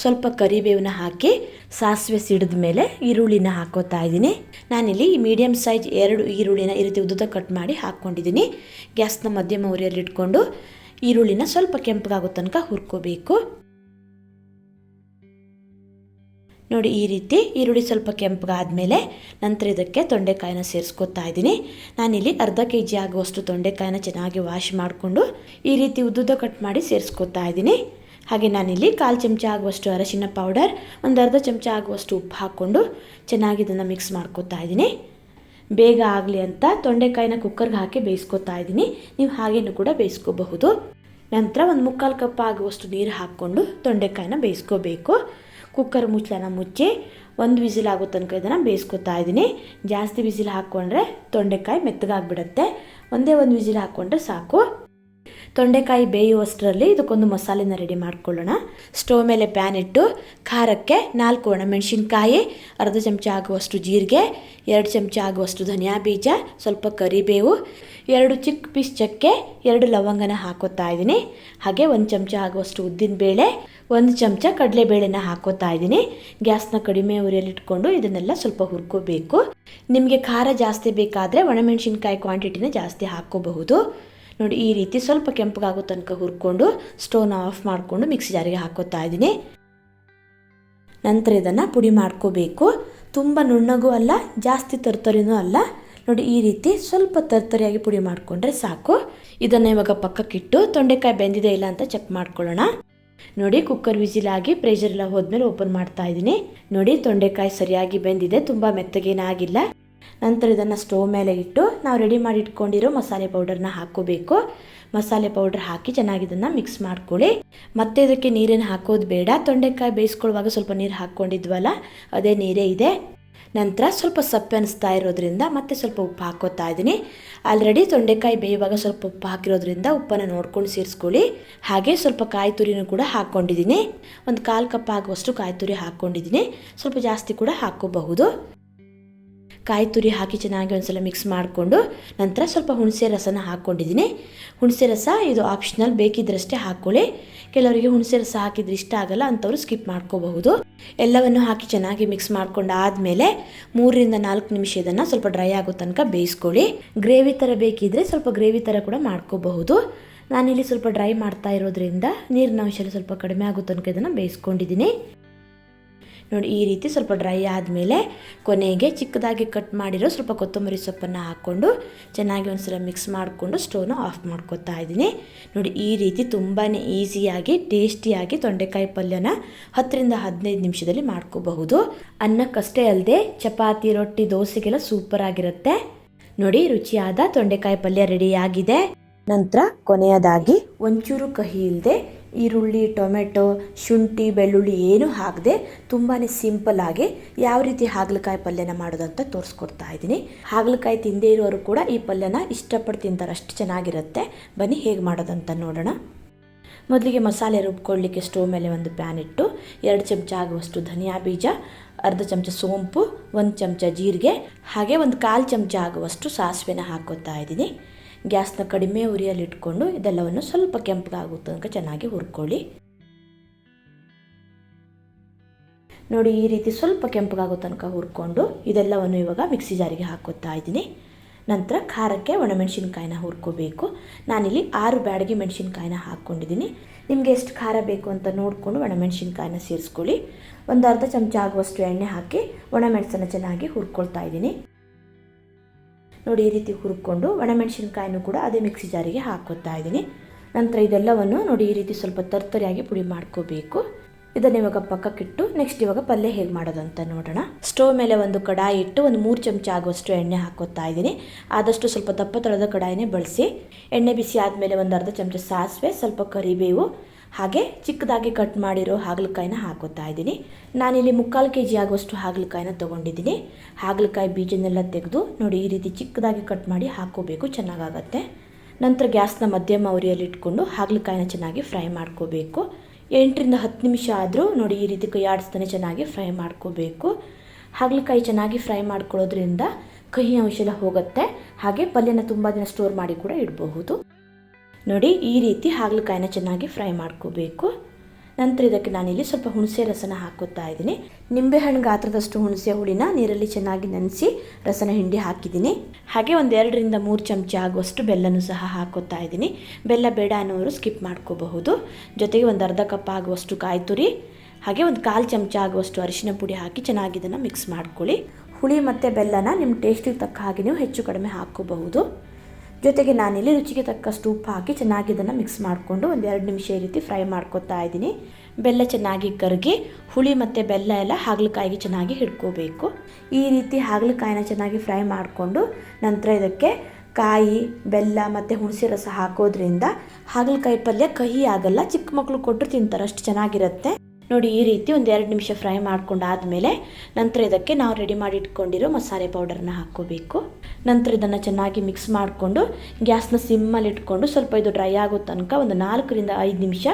ಸ್ವಲ್ಪ ಕರಿಬೇವನ್ನ ಹಾಕಿ ಸಾಸಿವೆ ಸಿಡಿದ ಮೇಲೆ ಈರುಳ್ಳಿನ ಹಾಕೋತಾ ಇದ್ದೀನಿ. ನಾನಿಲ್ಲಿ ಮೀಡಿಯಮ್ ಸೈಜ್ 2 ಈರುಳ್ಳಿನ ಈ ರೀತಿ ಉದ್ದುದ ಕಟ್ ಮಾಡಿ ಹಾಕ್ಕೊಂಡಿದ್ದೀನಿ. ಗ್ಯಾಸ್ನ ಮಧ್ಯಮ ಉರಿಯಲ್ಲಿ ಇಟ್ಕೊಂಡು ಈರುಳ್ಳಿನ ಸ್ವಲ್ಪ ಕೆಂಪಗಾಗೋ ತನಕ ಹುರ್ಕೋಬೇಕು. ನೋಡಿ ಈ ರೀತಿ ಈರುಳ್ಳಿ ಸ್ವಲ್ಪ ಕೆಂಪಗಾದ್ಮೇಲೆ ನಂತರ ಇದಕ್ಕೆ ತೊಂಡೆಕಾಯಿನ ಸೇರಿಸ್ಕೊತಾ ಇದ್ದೀನಿ. ನಾನಿಲ್ಲಿ 1/2 kg ಆಗುವಷ್ಟು ತೊಂಡೆಕಾಯಿನ ಚೆನ್ನಾಗಿ ವಾಶ್ ಮಾಡಿಕೊಂಡು ಈ ರೀತಿ ಉದ್ದುದ ಕಟ್ ಮಾಡಿ ಸೇರಿಸ್ಕೊತಾ ಇದ್ದೀನಿ. ಹಾಗೆ ನಾನಿಲ್ಲಿ 1/4 ಚಮಚ ಆಗುವಷ್ಟು ಅರಶಿನ ಪೌಡರ್, 1/2 ಚಮಚ ಆಗುವಷ್ಟು ಉಪ್ಪು ಹಾಕ್ಕೊಂಡು ಚೆನ್ನಾಗಿ ಇದನ್ನು ಮಿಕ್ಸ್ ಮಾಡ್ಕೊತಾ ಇದ್ದೀನಿ. ಬೇಗ ಆಗಲಿ ಅಂತ ತೊಂಡೆಕಾಯಿನ ಕುಕ್ಕರ್ಗೆ ಹಾಕಿ ಬೇಯಿಸ್ಕೊತಾ ಇದ್ದೀನಿ. ನೀವು ಹಾಗೇನೂ ಕೂಡ ಬೇಯಿಸ್ಕೋಬಹುದು. ನಂತರ 1/4 ಕಪ್ ಆಗುವಷ್ಟು ನೀರು ಹಾಕ್ಕೊಂಡು ತೊಂಡೆಕಾಯಿನ ಬೇಯಿಸ್ಕೋಬೇಕು. ಕುಕ್ಕರ್ ಮುಚ್ಚಳನ ಮುಚ್ಚಿ 1 ವಿಸಿಲ್ ಆಗೋ ತನಕ ಇದನ್ನು ಬೇಯಿಸ್ಕೊತಾ ಇದ್ದೀನಿ. ಜಾಸ್ತಿ ವಿಸಿಲ್ ಹಾಕ್ಕೊಂಡ್ರೆ ತೊಂಡೆಕಾಯಿ ಮೆತ್ತಗಾಗ್ಬಿಡುತ್ತೆ. 1 ವಿಸಿಲ್ ಹಾಕ್ಕೊಂಡ್ರೆ ಸಾಕು. ತೊಂಡೆಕಾಯಿ ಬೇಯುವಷ್ಟರಲ್ಲಿ ಇದಕ್ಕೊಂದು ಮಸಾಲೆನ ರೆಡಿ ಮಾಡ್ಕೊಳ್ಳೋಣ. ಸ್ಟವ್ ಮೇಲೆ ಪ್ಯಾನ್ ಇಟ್ಟು ಖಾರಕ್ಕೆ 4 ಒಣಮೆಣಸಿನ್ಕಾಯಿ, 1/2 ಚಮಚ ಆಗುವಷ್ಟು ಜೀರಿಗೆ, 2 ಚಮಚ ಆಗುವಷ್ಟು ಧನಿಯಾ ಬೀಜ, ಸ್ವಲ್ಪ ಕರಿಬೇವು, 2 ಚಿಕ್ಕ ಪೀಸ್ ಚಕ್ಕೆ, 2 ಲವಂಗನ ಹಾಕೋತಾ ಇದ್ದೀನಿ. ಹಾಗೆ 1 ಚಮಚ ಆಗುವಷ್ಟು ಉದ್ದಿನಬೇಳೆ, 1 ಚಮಚ ಕಡಲೆಬೇಳೆನ ಹಾಕೋತಾ ಇದ್ದೀನಿ. ಗ್ಯಾಸ್ನ ಕಡಿಮೆ ಉರಿಯಲ್ಲಿ ಇಟ್ಕೊಂಡು ಇದನ್ನೆಲ್ಲ ಸ್ವಲ್ಪ ಹುರ್ಕೋಬೇಕು. ನಿಮಗೆ ಖಾರ ಜಾಸ್ತಿ ಬೇಕಾದರೆ ಒಣಮೆಣಸಿನ್ಕಾಯಿ ಕ್ವಾಂಟಿಟಿನ ಜಾಸ್ತಿ ಹಾಕ್ಕೋಬಹುದು. ನೋಡಿ ಈ ರೀತಿ ಸ್ವಲ್ಪ ಕೆಂಪಗಾಗೋ ತನಕ ಹುರ್ಕೊಂಡು ಸ್ಟವ್ನ ಆಫ್ ಮಾಡಿಕೊಂಡು ಮಿಕ್ಸಿ ಜಾರಿಗೆ ಹಾಕೋತಾ ಇದ್ದೀನಿ. ನಂತರ ಇದನ್ನು ಪುಡಿ ಮಾಡ್ಕೋಬೇಕು. ತುಂಬ ನುಣ್ಣಗೂ ಅಲ್ಲ, ಜಾಸ್ತಿ ತರ್ತರಿನೂ ಅಲ್ಲ. ನೋಡಿ ಈ ರೀತಿ ಸ್ವಲ್ಪ ತರ್ತರಿಯಾಗಿ ಪುಡಿ ಮಾಡಿಕೊಂಡ್ರೆ ಸಾಕು. ಇದನ್ನು ಇವಾಗ ಪಕ್ಕಕ್ಕಿಟ್ಟು ತೊಂಡೆಕಾಯಿ ಬೆಂದಿದೆ ಇಲ್ಲ ಅಂತ ಚೆಕ್ ಮಾಡ್ಕೊಳ್ಳೋಣ. ನೋಡಿ ಕುಕ್ಕರ್ ವಿಸಿಲ್ ಆಗಿ ಪ್ರೆಷರ್ ಎಲ್ಲ ಹೋದ್ಮೇಲೆ ಓಪನ್ ಮಾಡ್ತಾ ಇದ್ದೀನಿ. ನೋಡಿ ತೊಂಡೆಕಾಯಿ ಸರಿಯಾಗಿ ಬೆಂದಿದೆ, ತುಂಬ ಮೆತ್ತಗೇನಾಗಿಲ್ಲ. ನಂತರ ಇದನ್ನು ಸ್ಟವ್ ಮೇಲೆ ಇಟ್ಟು ನಾವು ರೆಡಿ ಮಾಡಿ ಇಟ್ಕೊಂಡಿರೋ ಮಸಾಲೆ ಪೌಡರ್ನ ಹಾಕ್ಕೋಬೇಕು. ಮಸಾಲೆ ಪೌಡರ್ ಹಾಕಿ ಚೆನ್ನಾಗಿ ಇದನ್ನು ಮಿಕ್ಸ್ ಮಾಡ್ಕೊಳ್ಳಿ. ಮತ್ತೆ ಇದಕ್ಕೆ ನೀರೇನು ಹಾಕೋದು ಬೇಡ. ತೊಂಡೆಕಾಯಿ ಬೇಯಿಸ್ಕೊಳ್ಳುವಾಗ ಸ್ವಲ್ಪ ನೀರು ಹಾಕ್ಕೊಂಡಿದ್ವಲ್ಲ, ಅದೇ ನೀರೇ ಇದೆ. ನಂತರ ಸ್ವಲ್ಪ ಸಪ್ಪೆ ಅನಿಸ್ತಾ ಇರೋದ್ರಿಂದ ಮತ್ತೆ ಸ್ವಲ್ಪ ಉಪ್ಪು ಹಾಕೋತಾ ಇದ್ದೀನಿ. ಆಲ್ರೆಡಿ ತೊಂಡೆಕಾಯಿ ಬೇಯುವಾಗ ಸ್ವಲ್ಪ ಉಪ್ಪು ಹಾಕಿರೋದ್ರಿಂದ ಉಪ್ಪನ್ನು ನೋಡ್ಕೊಂಡು ಸೇರಿಸ್ಕೊಳ್ಳಿ. ಹಾಗೆ ಸ್ವಲ್ಪ ಕಾಯಿ ತುರಿನೂ ಕೂಡ ಹಾಕ್ಕೊಂಡಿದ್ದೀನಿ. ಒಂದು 1/4 ಕಪ್ ಆಗುವಷ್ಟು ಕಾಯಿ ತುರಿ ಹಾಕ್ಕೊಂಡಿದ್ದೀನಿ. ಸ್ವಲ್ಪ ಜಾಸ್ತಿ ಕೂಡ ಹಾಕ್ಕೋಬಹುದು. ಕಾಯಿ ತುರಿ ಹಾಕಿ ಚೆನ್ನಾಗಿ ಒಂದ್ಸಲ ಮಿಕ್ಸ್ ಮಾಡಿಕೊಂಡು ನಂತರ ಸ್ವಲ್ಪ ಹುಣಸೆ ರಸನ ಹಾಕ್ಕೊಂಡಿದ್ದೀನಿ. ಹುಣಸೆ ರಸ ಇದು ಆಪ್ಷನಲ್, ಬೇಕಿದ್ರಷ್ಟೇ ಹಾಕ್ಕೊಳ್ಳಿ. ಕೆಲವರಿಗೆ ಹುಣಸೆ ರಸ ಹಾಕಿದ್ರೆ ಇಷ್ಟ ಆಗಲ್ಲ, ಅಂಥವ್ರು ಸ್ಕಿಪ್ ಮಾಡ್ಕೋಬಹುದು. ಎಲ್ಲವನ್ನು ಹಾಕಿ ಚೆನ್ನಾಗಿ ಮಿಕ್ಸ್ ಮಾಡ್ಕೊಂಡು ಆದಮೇಲೆ 3 ರಿಂದ 4 ನಿಮಿಷ ಇದನ್ನು ಸ್ವಲ್ಪ ಡ್ರೈ ಆಗೋ ತನಕ ಬೇಯಿಸ್ಕೊಳ್ಳಿ. ಗ್ರೇವಿ ಥರ ಬೇಕಿದ್ದರೆ ಸ್ವಲ್ಪ ಗ್ರೇವಿ ಥರ ಕೂಡ ಮಾಡ್ಕೋಬಹುದು. ನಾನಿಲ್ಲಿ ಸ್ವಲ್ಪ ಡ್ರೈ ಮಾಡ್ತಾ ಇರೋದ್ರಿಂದ ನೀರಿನ ಅಂಶ ಸ್ವಲ್ಪ ಕಡಿಮೆ ಆಗೋ ತನಕ ಇದನ್ನು ಬೇಯಿಸ್ಕೊಂಡಿದ್ದೀನಿ. ನೋಡಿ, ಈ ರೀತಿ ಸ್ವಲ್ಪ ಡ್ರೈ ಆದಮೇಲೆ ಕೊನೆಗೆ ಚಿಕ್ಕದಾಗಿ ಕಟ್ ಮಾಡಿರೋ ಸ್ವಲ್ಪ ಕೊತ್ತಂಬರಿ ಸೊಪ್ಪನ್ನು ಹಾಕ್ಕೊಂಡು ಚೆನ್ನಾಗಿ ಒಂದ್ಸಲ ಮಿಕ್ಸ್ ಮಾಡಿಕೊಂಡು ಸ್ಟವ್ನ ಆಫ್ ಮಾಡ್ಕೊತಾ ಇದ್ದೀನಿ. ನೋಡಿ, ಈ ರೀತಿ ತುಂಬಾ ಈಸಿಯಾಗಿ ಟೇಸ್ಟಿಯಾಗಿ ತೊಂಡೆಕಾಯಿ ಪಲ್ಯನ 10 ರಿಂದ 15 ನಿಮಿಷದಲ್ಲಿ ಮಾಡ್ಕೋಬಹುದು. ಅನ್ನಕ್ಕಷ್ಟೇ ಅಲ್ಲದೆ ಚಪಾತಿ, ರೊಟ್ಟಿ, ದೋಸೆಗೆಲ್ಲ ಸೂಪರ್ ಆಗಿರುತ್ತೆ. ನೋಡಿ, ರುಚಿಯಾದ ತೊಂಡೆಕಾಯಿ ಪಲ್ಯ ರೆಡಿಯಾಗಿದೆ. ನಂತರ ಕೊನೆಯದಾಗಿ ಒಂಚೂರು ಕಹಿ ಇಲ್ಲದೆ ಈರುಳ್ಳಿ, ಟೊಮೆಟೊ, ಶುಂಠಿ, ಬೆಳ್ಳುಳ್ಳಿ ಏನು ಹಾಕದೆ ತುಂಬಾ ಸಿಂಪಲ್ ಆಗಿ ಯಾವ ರೀತಿ ಹಾಗಲಕಾಯಿ ಪಲ್ಯನ ಮಾಡೋದಂತ ತೋರಿಸ್ಕೊಡ್ತಾ ಇದ್ದೀನಿ. ಹಾಗಲಕಾಯಿ ತಿಂದೇ ಇರೋರು ಕೂಡ ಈ ಪಲ್ಯನ ಇಷ್ಟಪಟ್ಟು ತಿಂತಾರೆ, ಅಷ್ಟು ಚೆನ್ನಾಗಿರುತ್ತೆ. ಬನ್ನಿ ಹೇಗೆ ಮಾಡೋದಂತ ನೋಡೋಣ. ಮೊದಲಿಗೆ ಮಸಾಲೆ ರುಬ್ಕೊಳ್ಳಿಕ್ಕೆ ಸ್ಟವ್ ಮೇಲೆ ಒಂದು ಪ್ಯಾನ್ ಇಟ್ಟು 2 ಚಮಚ ಆಗುವಷ್ಟು ಧನಿಯಾ ಬೀಜ, ಅರ್ಧ ಚಮಚ ಸೋಂಪು, 1 ಚಮಚ ಜೀರಿಗೆ, ಹಾಗೆ ಒಂದು 1/4 ಚಮಚ ಆಗುವಷ್ಟು ಸಾಸಿವೆನ ಹಾಕೋತಾ ಇದ್ದೀನಿ. ಗ್ಯಾಸ್ನ ಕಡಿಮೆ ಉರಿಯಲ್ಲಿ ಇಟ್ಕೊಂಡು ಇದೆಲ್ಲವನ್ನು ಸ್ವಲ್ಪ ಕೆಂಪಗಾಗೋ ತನಕ ಚೆನ್ನಾಗಿ ಹುರ್ಕೊಳ್ಳಿ. ನೋಡಿ, ಈ ರೀತಿ ಸ್ವಲ್ಪ ಕೆಂಪಗಾಗೋ ತನಕ ಹುರ್ಕೊಂಡು ಇದೆಲ್ಲವನ್ನು ಇವಾಗ ಮಿಕ್ಸಿ ಜಾರಿಗೆ ಹಾಕೋತಾ ಇದ್ದೀನಿ. ನಂತರ ಖಾರಕ್ಕೆ ಒಣಮೆಣಸಿನ್ಕಾಯಿನ ಹುರ್ಕೋಬೇಕು. ನಾನಿಲ್ಲಿ 6 ಬ್ಯಾಡಗಿ ಮೆಣಸಿನ್ಕಾಯಿನ ಹಾಕ್ಕೊಂಡಿದ್ದೀನಿ. ನಿಮಗೆ ಎಷ್ಟು ಖಾರ ಬೇಕು ಅಂತ ನೋಡಿಕೊಂಡು ಒಣಮೆಣಸಿನ್ಕಾಯಿನ ಸೇರಿಸ್ಕೊಳ್ಳಿ. ಒಂದು ಅರ್ಧ ಚಮಚ ಆಗುವಷ್ಟು ಎಣ್ಣೆ ಹಾಕಿ ಒಣಮೆಣಸನ್ನು ಚೆನ್ನಾಗಿ ಹುರ್ಕೊಳ್ತಾ ಇದ್ದೀನಿ. ನೋಡಿ, ಈ ರೀತಿ ಹುರ್ಕೊಂಡು ಒಣಮೆಣಸಿನ್ಕಾಯಿನೂ ಕೂಡ ಅದೇ ಮಿಕ್ಸಿ ಜಾರಿಗೆ ಹಾಕೋತಾ ಇದ್ದೀನಿ. ನಂತರ ಇದೆಲ್ಲವನ್ನು ನೋಡಿ ಈ ರೀತಿ ಸ್ವಲ್ಪ ತರ್ತರಿಯಾಗಿ ಪುಡಿ ಮಾಡ್ಕೋಬೇಕು. ಇದನ್ನು ಇವಾಗ ಪಕ್ಕಕ್ಕಿಟ್ಟು ನೆಕ್ಸ್ಟ್ ಇವಾಗ ಪಲ್ಯ ಹೇಗೆ ಮಾಡೋದು ಅಂತ ನೋಡೋಣ. ಸ್ಟವ್ ಮೇಲೆ ಒಂದು ಕಡಾಯಿ ಇಟ್ಟು ಒಂದು 3 ಚಮಚ ಆಗುವಷ್ಟು ಎಣ್ಣೆ ಹಾಕೋತಾ ಇದ್ದೀನಿ. ಆದಷ್ಟು ಸ್ವಲ್ಪ ದಪ್ಪ ತಳದ ಕಡಾಯಿನೇ ಬಳಸಿ. ಎಣ್ಣೆ ಬಿಸಿ ಆದಮೇಲೆ ಒಂದು ಅರ್ಧ ಚಮಚ ಸಾಸಿವೆ, ಸ್ವಲ್ಪ ಕರಿಬೇವು, ಹಾಗೆ ಚಿಕ್ಕದಾಗಿ ಕಟ್ ಮಾಡಿರೋ ಹಾಗಲಕಾಯಿನ ಹಾಕೋತಾ ಇದ್ದೀನಿ. ನಾನಿಲ್ಲಿ 3/4 kg ಆಗುವಷ್ಟು ಹಾಗಲಕಾಯಿನ ತೊಗೊಂಡಿದ್ದೀನಿ. ಹಾಗಲಕಾಯಿ ಬೀಜನೆಲ್ಲ ತೆಗೆದು ನೋಡಿ ಈ ರೀತಿ ಚಿಕ್ಕದಾಗಿ ಕಟ್ ಮಾಡಿ ಹಾಕೋಬೇಕು, ಚೆನ್ನಾಗಾಗತ್ತೆ. ನಂತರ ಗ್ಯಾಸ್ನ ಮಧ್ಯಮ ಉರಿಯಲ್ಲಿ ಇಟ್ಕೊಂಡು ಹಾಗಲಕಾಯಿನ ಚೆನ್ನಾಗಿ ಫ್ರೈ ಮಾಡ್ಕೋಬೇಕು. 8 ರಿಂದ 10 ನಿಮಿಷ ಆದರೂ ನೋಡಿ ಈ ರೀತಿ ಕೈ ಆಡಿಸ್ತಾನೆ ಚೆನ್ನಾಗಿ ಫ್ರೈ ಮಾಡ್ಕೋಬೇಕು. ಹಾಗಲಕಾಯಿ ಚೆನ್ನಾಗಿ ಫ್ರೈ ಮಾಡ್ಕೊಳ್ಳೋದ್ರಿಂದ ಕಹಿ ಅಂಶ ಎಲ್ಲ ಹೋಗುತ್ತೆ. ಹಾಗೆ ಪಲ್ಯನ ತುಂಬ ದಿನ ಸ್ಟೋರ್ ಮಾಡಿ ಕೂಡ ಇಡಬಹುದು. ನೋಡಿ, ಈ ರೀತಿ ಹಾಗಲಕಾಯಿನ ಚೆನ್ನಾಗಿ ಫ್ರೈ ಮಾಡ್ಕೋಬೇಕು. ನಂತರ ಇದಕ್ಕೆ ನಾನಿಲ್ಲಿ ಸ್ವಲ್ಪ ಹುಣಸೆ ರಸನ ಹಾಕೋತಾ ಇದ್ದೀನಿ. ನಿಂಬೆಹಣ್ಣು ಗಾತ್ರದಷ್ಟು ಹುಣಸೆ ಹುಳಿನ ನೀರಲ್ಲಿ ಚೆನ್ನಾಗಿ ನೆನೆಸಿ ರಸನ ಹಿಂಡಿ ಹಾಕಿದ್ದೀನಿ. ಹಾಗೆ ಒಂದು 2 ರಿಂದ 3 ಚಮಚ ಆಗುವಷ್ಟು ಬೆಲ್ಲನೂ ಸಹ ಹಾಕೋತಾ ಇದ್ದೀನಿ. ಬೆಲ್ಲ ಬೇಡ ಅನ್ನೋರು ಸ್ಕಿಪ್ ಮಾಡ್ಕೋಬಹುದು. ಜೊತೆಗೆ ಒಂದು ಅರ್ಧ ಕಪ್ ಆಗುವಷ್ಟು ಕಾಯಿ ತುರಿ, ಹಾಗೆ ಒಂದು 1/4 ಚಮಚ ಆಗುವಷ್ಟು ಅರಿಶಿನ ಪುಡಿ ಹಾಕಿ ಚೆನ್ನಾಗಿ ಇದನ್ನು ಮಿಕ್ಸ್ ಮಾಡ್ಕೊಳ್ಳಿ. ಹುಳಿ ಮತ್ತು ಬೆಲ್ಲನ ನಿಮ್ಮ ಟೇಸ್ಟಿಗೆ ತಕ್ಕ ಹಾಗೆ ನೀವು ಹೆಚ್ಚು ಕಡಿಮೆ ಹಾಕ್ಕೋಬಹುದು. ಜೊತೆಗೆ ನಾನಿಲ್ಲಿ ರುಚಿಗೆ ತಕ್ಕಷ್ಟು ಉಪ್ಪು ಹಾಕಿ ಚೆನ್ನಾಗಿ ಇದನ್ನು ಮಿಕ್ಸ್ ಮಾಡಿಕೊಂಡು ಒಂದು 2 ನಿಮಿಷ ಈ ರೀತಿ ಫ್ರೈ ಮಾಡ್ಕೊತಾ ಇದ್ದೀನಿ. ಬೆಲ್ಲ ಚೆನ್ನಾಗಿ ಕರಗಿ ಹುಳಿ ಮತ್ತು ಬೆಲ್ಲ ಎಲ್ಲ ಹಾಗಲಕಾಯಿಗೆ ಚೆನ್ನಾಗಿ ಹಿಡ್ಕೋಬೇಕು. ಈ ರೀತಿ ಹಾಗಲಕಾಯಿನ ಚೆನ್ನಾಗಿ ಫ್ರೈ ಮಾಡಿಕೊಂಡು ನಂತರ ಇದಕ್ಕೆ ಕಾಯಿ, ಬೆಲ್ಲ ಮತ್ತು ಹುಣಸೆ ರಸ ಹಾಕೋದ್ರಿಂದ ಹಾಗಲಕಾಯಿ ಪಲ್ಯ ಕಹಿ ಆಗಲ್ಲ, ಚಿಕ್ಕ ಮಕ್ಕಳು ಕೊಟ್ಟರು ತಿಂತಾರೆ, ಅಷ್ಟು ಚೆನ್ನಾಗಿರುತ್ತೆ. ನೋಡಿ, ಈ ರೀತಿ ಒಂದು 2 ನಿಮಿಷ ಫ್ರೈ ಮಾಡ್ಕೊಂಡಾದಮೇಲೆ ನಂತರ ಇದಕ್ಕೆ ನಾವು ರೆಡಿ ಮಾಡಿ ಇಟ್ಕೊಂಡಿರೋ ಮಸಾಲೆ ಪೌಡರ್ನ ಹಾಕ್ಕೋಬೇಕು. ನಂತರ ಇದನ್ನು ಚೆನ್ನಾಗಿ ಮಿಕ್ಸ್ ಮಾಡಿಕೊಂಡು ಗ್ಯಾಸ್ನ ಸಿಮ್ಮಲ್ಲಿ ಇಟ್ಕೊಂಡು ಸ್ವಲ್ಪ ಇದು ಡ್ರೈ ಆಗೋ ತನಕ ಒಂದು 4 ರಿಂದ 5 ನಿಮಿಷ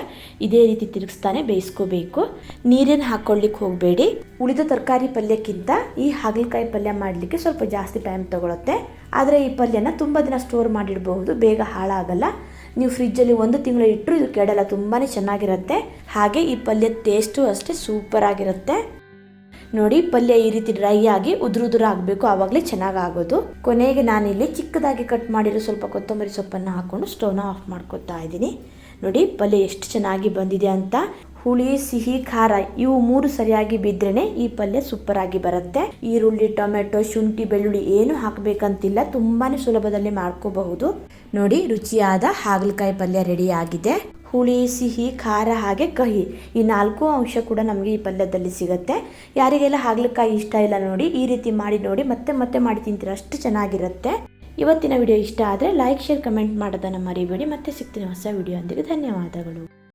ಇದೇ ರೀತಿ ತಿರುಗಿಸ್ತಾನೆ ಬೇಯಿಸ್ಕೋಬೇಕು. ನೀರೇನು ಹಾಕ್ಕೊಳ್ಳಿಕ್ಕೆ ಹೋಗಬೇಡಿ. ಉಳಿದ ತರಕಾರಿ ಪಲ್ಯಕ್ಕಿಂತ ಈ ಹಾಗಲಕಾಯಿ ಪಲ್ಯ ಮಾಡಲಿಕ್ಕೆ ಸ್ವಲ್ಪ ಜಾಸ್ತಿ ಟೈಮ್ ತಗೊಳುತ್ತೆ. ಆದರೆ ಈ ಪಲ್ಯನ ತುಂಬ ದಿನ ಸ್ಟೋರ್ ಮಾಡಿಡಬಹುದು, ಬೇಗ ಹಾಳಾಗಲ್ಲ. ನೀವು ಫ್ರಿಜ್ಜಲ್ಲಿ 1 ತಿಂಗಳು ಇಟ್ಟರು ಇದು ಕೆಡಲ್ಲ, ತುಂಬಾ ಚೆನ್ನಾಗಿರುತ್ತೆ. ಹಾಗೆ ಈ ಪಲ್ಯ ಟೇಸ್ಟು ಅಷ್ಟೇ ಸೂಪರ್ ಆಗಿರುತ್ತೆ. ನೋಡಿ, ಪಲ್ಯ ಈ ರೀತಿ ಡ್ರೈ ಆಗಿ ಉದುರು ಆಗಬೇಕು, ಆವಾಗಲೇ ಚೆನ್ನಾಗಾಗೋದು. ಕೊನೆಗೆ ನಾನಿಲ್ಲಿ ಚಿಕ್ಕದಾಗಿ ಕಟ್ ಮಾಡಿರೋ ಸ್ವಲ್ಪ ಕೊತ್ತಂಬರಿ ಸೊಪ್ಪನ್ನು ಹಾಕ್ಕೊಂಡು ಸ್ಟವ್ನ ಆಫ್ ಮಾಡ್ಕೊತಾ ಇದ್ದೀನಿ. ನೋಡಿ, ಪಲ್ಯ ಎಷ್ಟು ಚೆನ್ನಾಗಿ ಬಂದಿದೆ ಅಂತ. ಹುಳಿ, ಸಿಹಿ, ಖಾರ ಇವು 3 ಸರಿಯಾಗಿ ಬಿದ್ರೇ ಈ ಪಲ್ಯ ಸೂಪರ್ ಆಗಿ ಬರುತ್ತೆ. ಈರುಳ್ಳಿ, ಟೊಮೆಟೊ, ಶುಂಠಿ, ಬೆಳ್ಳುಳ್ಳಿ ಏನು ಹಾಕಬೇಕಂತಿಲ್ಲ, ತುಂಬಾ ಸುಲಭದಲ್ಲಿ ಮಾಡ್ಕೋಬಹುದು. ನೋಡಿ, ರುಚಿಯಾದ ಹಾಗಲಕಾಯಿ ಪಲ್ಯ ರೆಡಿ ಆಗಿದೆ. ಹುಳಿ, ಸಿಹಿ, ಖಾರ ಹಾಗೆ ಕಹಿ ಈ 4 ಅಂಶ ಕೂಡ ನಮಗೆ ಈ ಪಲ್ಯದಲ್ಲಿ ಸಿಗುತ್ತೆ. ಯಾರಿಗೆಲ್ಲ ಹಾಗಲಕಾಯಿ ಇಷ್ಟ ಇಲ್ಲ ನೋಡಿ, ಈ ರೀತಿ ಮಾಡಿ ನೋಡಿ, ಮತ್ತೆ ಮತ್ತೆ ಮಾಡಿ ತಿಂತೀರ, ಅಷ್ಟು ಚೆನ್ನಾಗಿರುತ್ತೆ. ಇವತ್ತಿನ ವಿಡಿಯೋ ಇಷ್ಟ ಆದರೆ ಲೈಕ್, ಶೇರ್, ಕಮೆಂಟ್ ಮಾಡೋದನ್ನು ಮರಿಬೇಡಿ. ಮತ್ತೆ ಸಿಗ್ತೀನಿ ಹೊಸ ವಿಡಿಯೋ ಒಂದಿಗೆ. ಧನ್ಯವಾದಗಳು.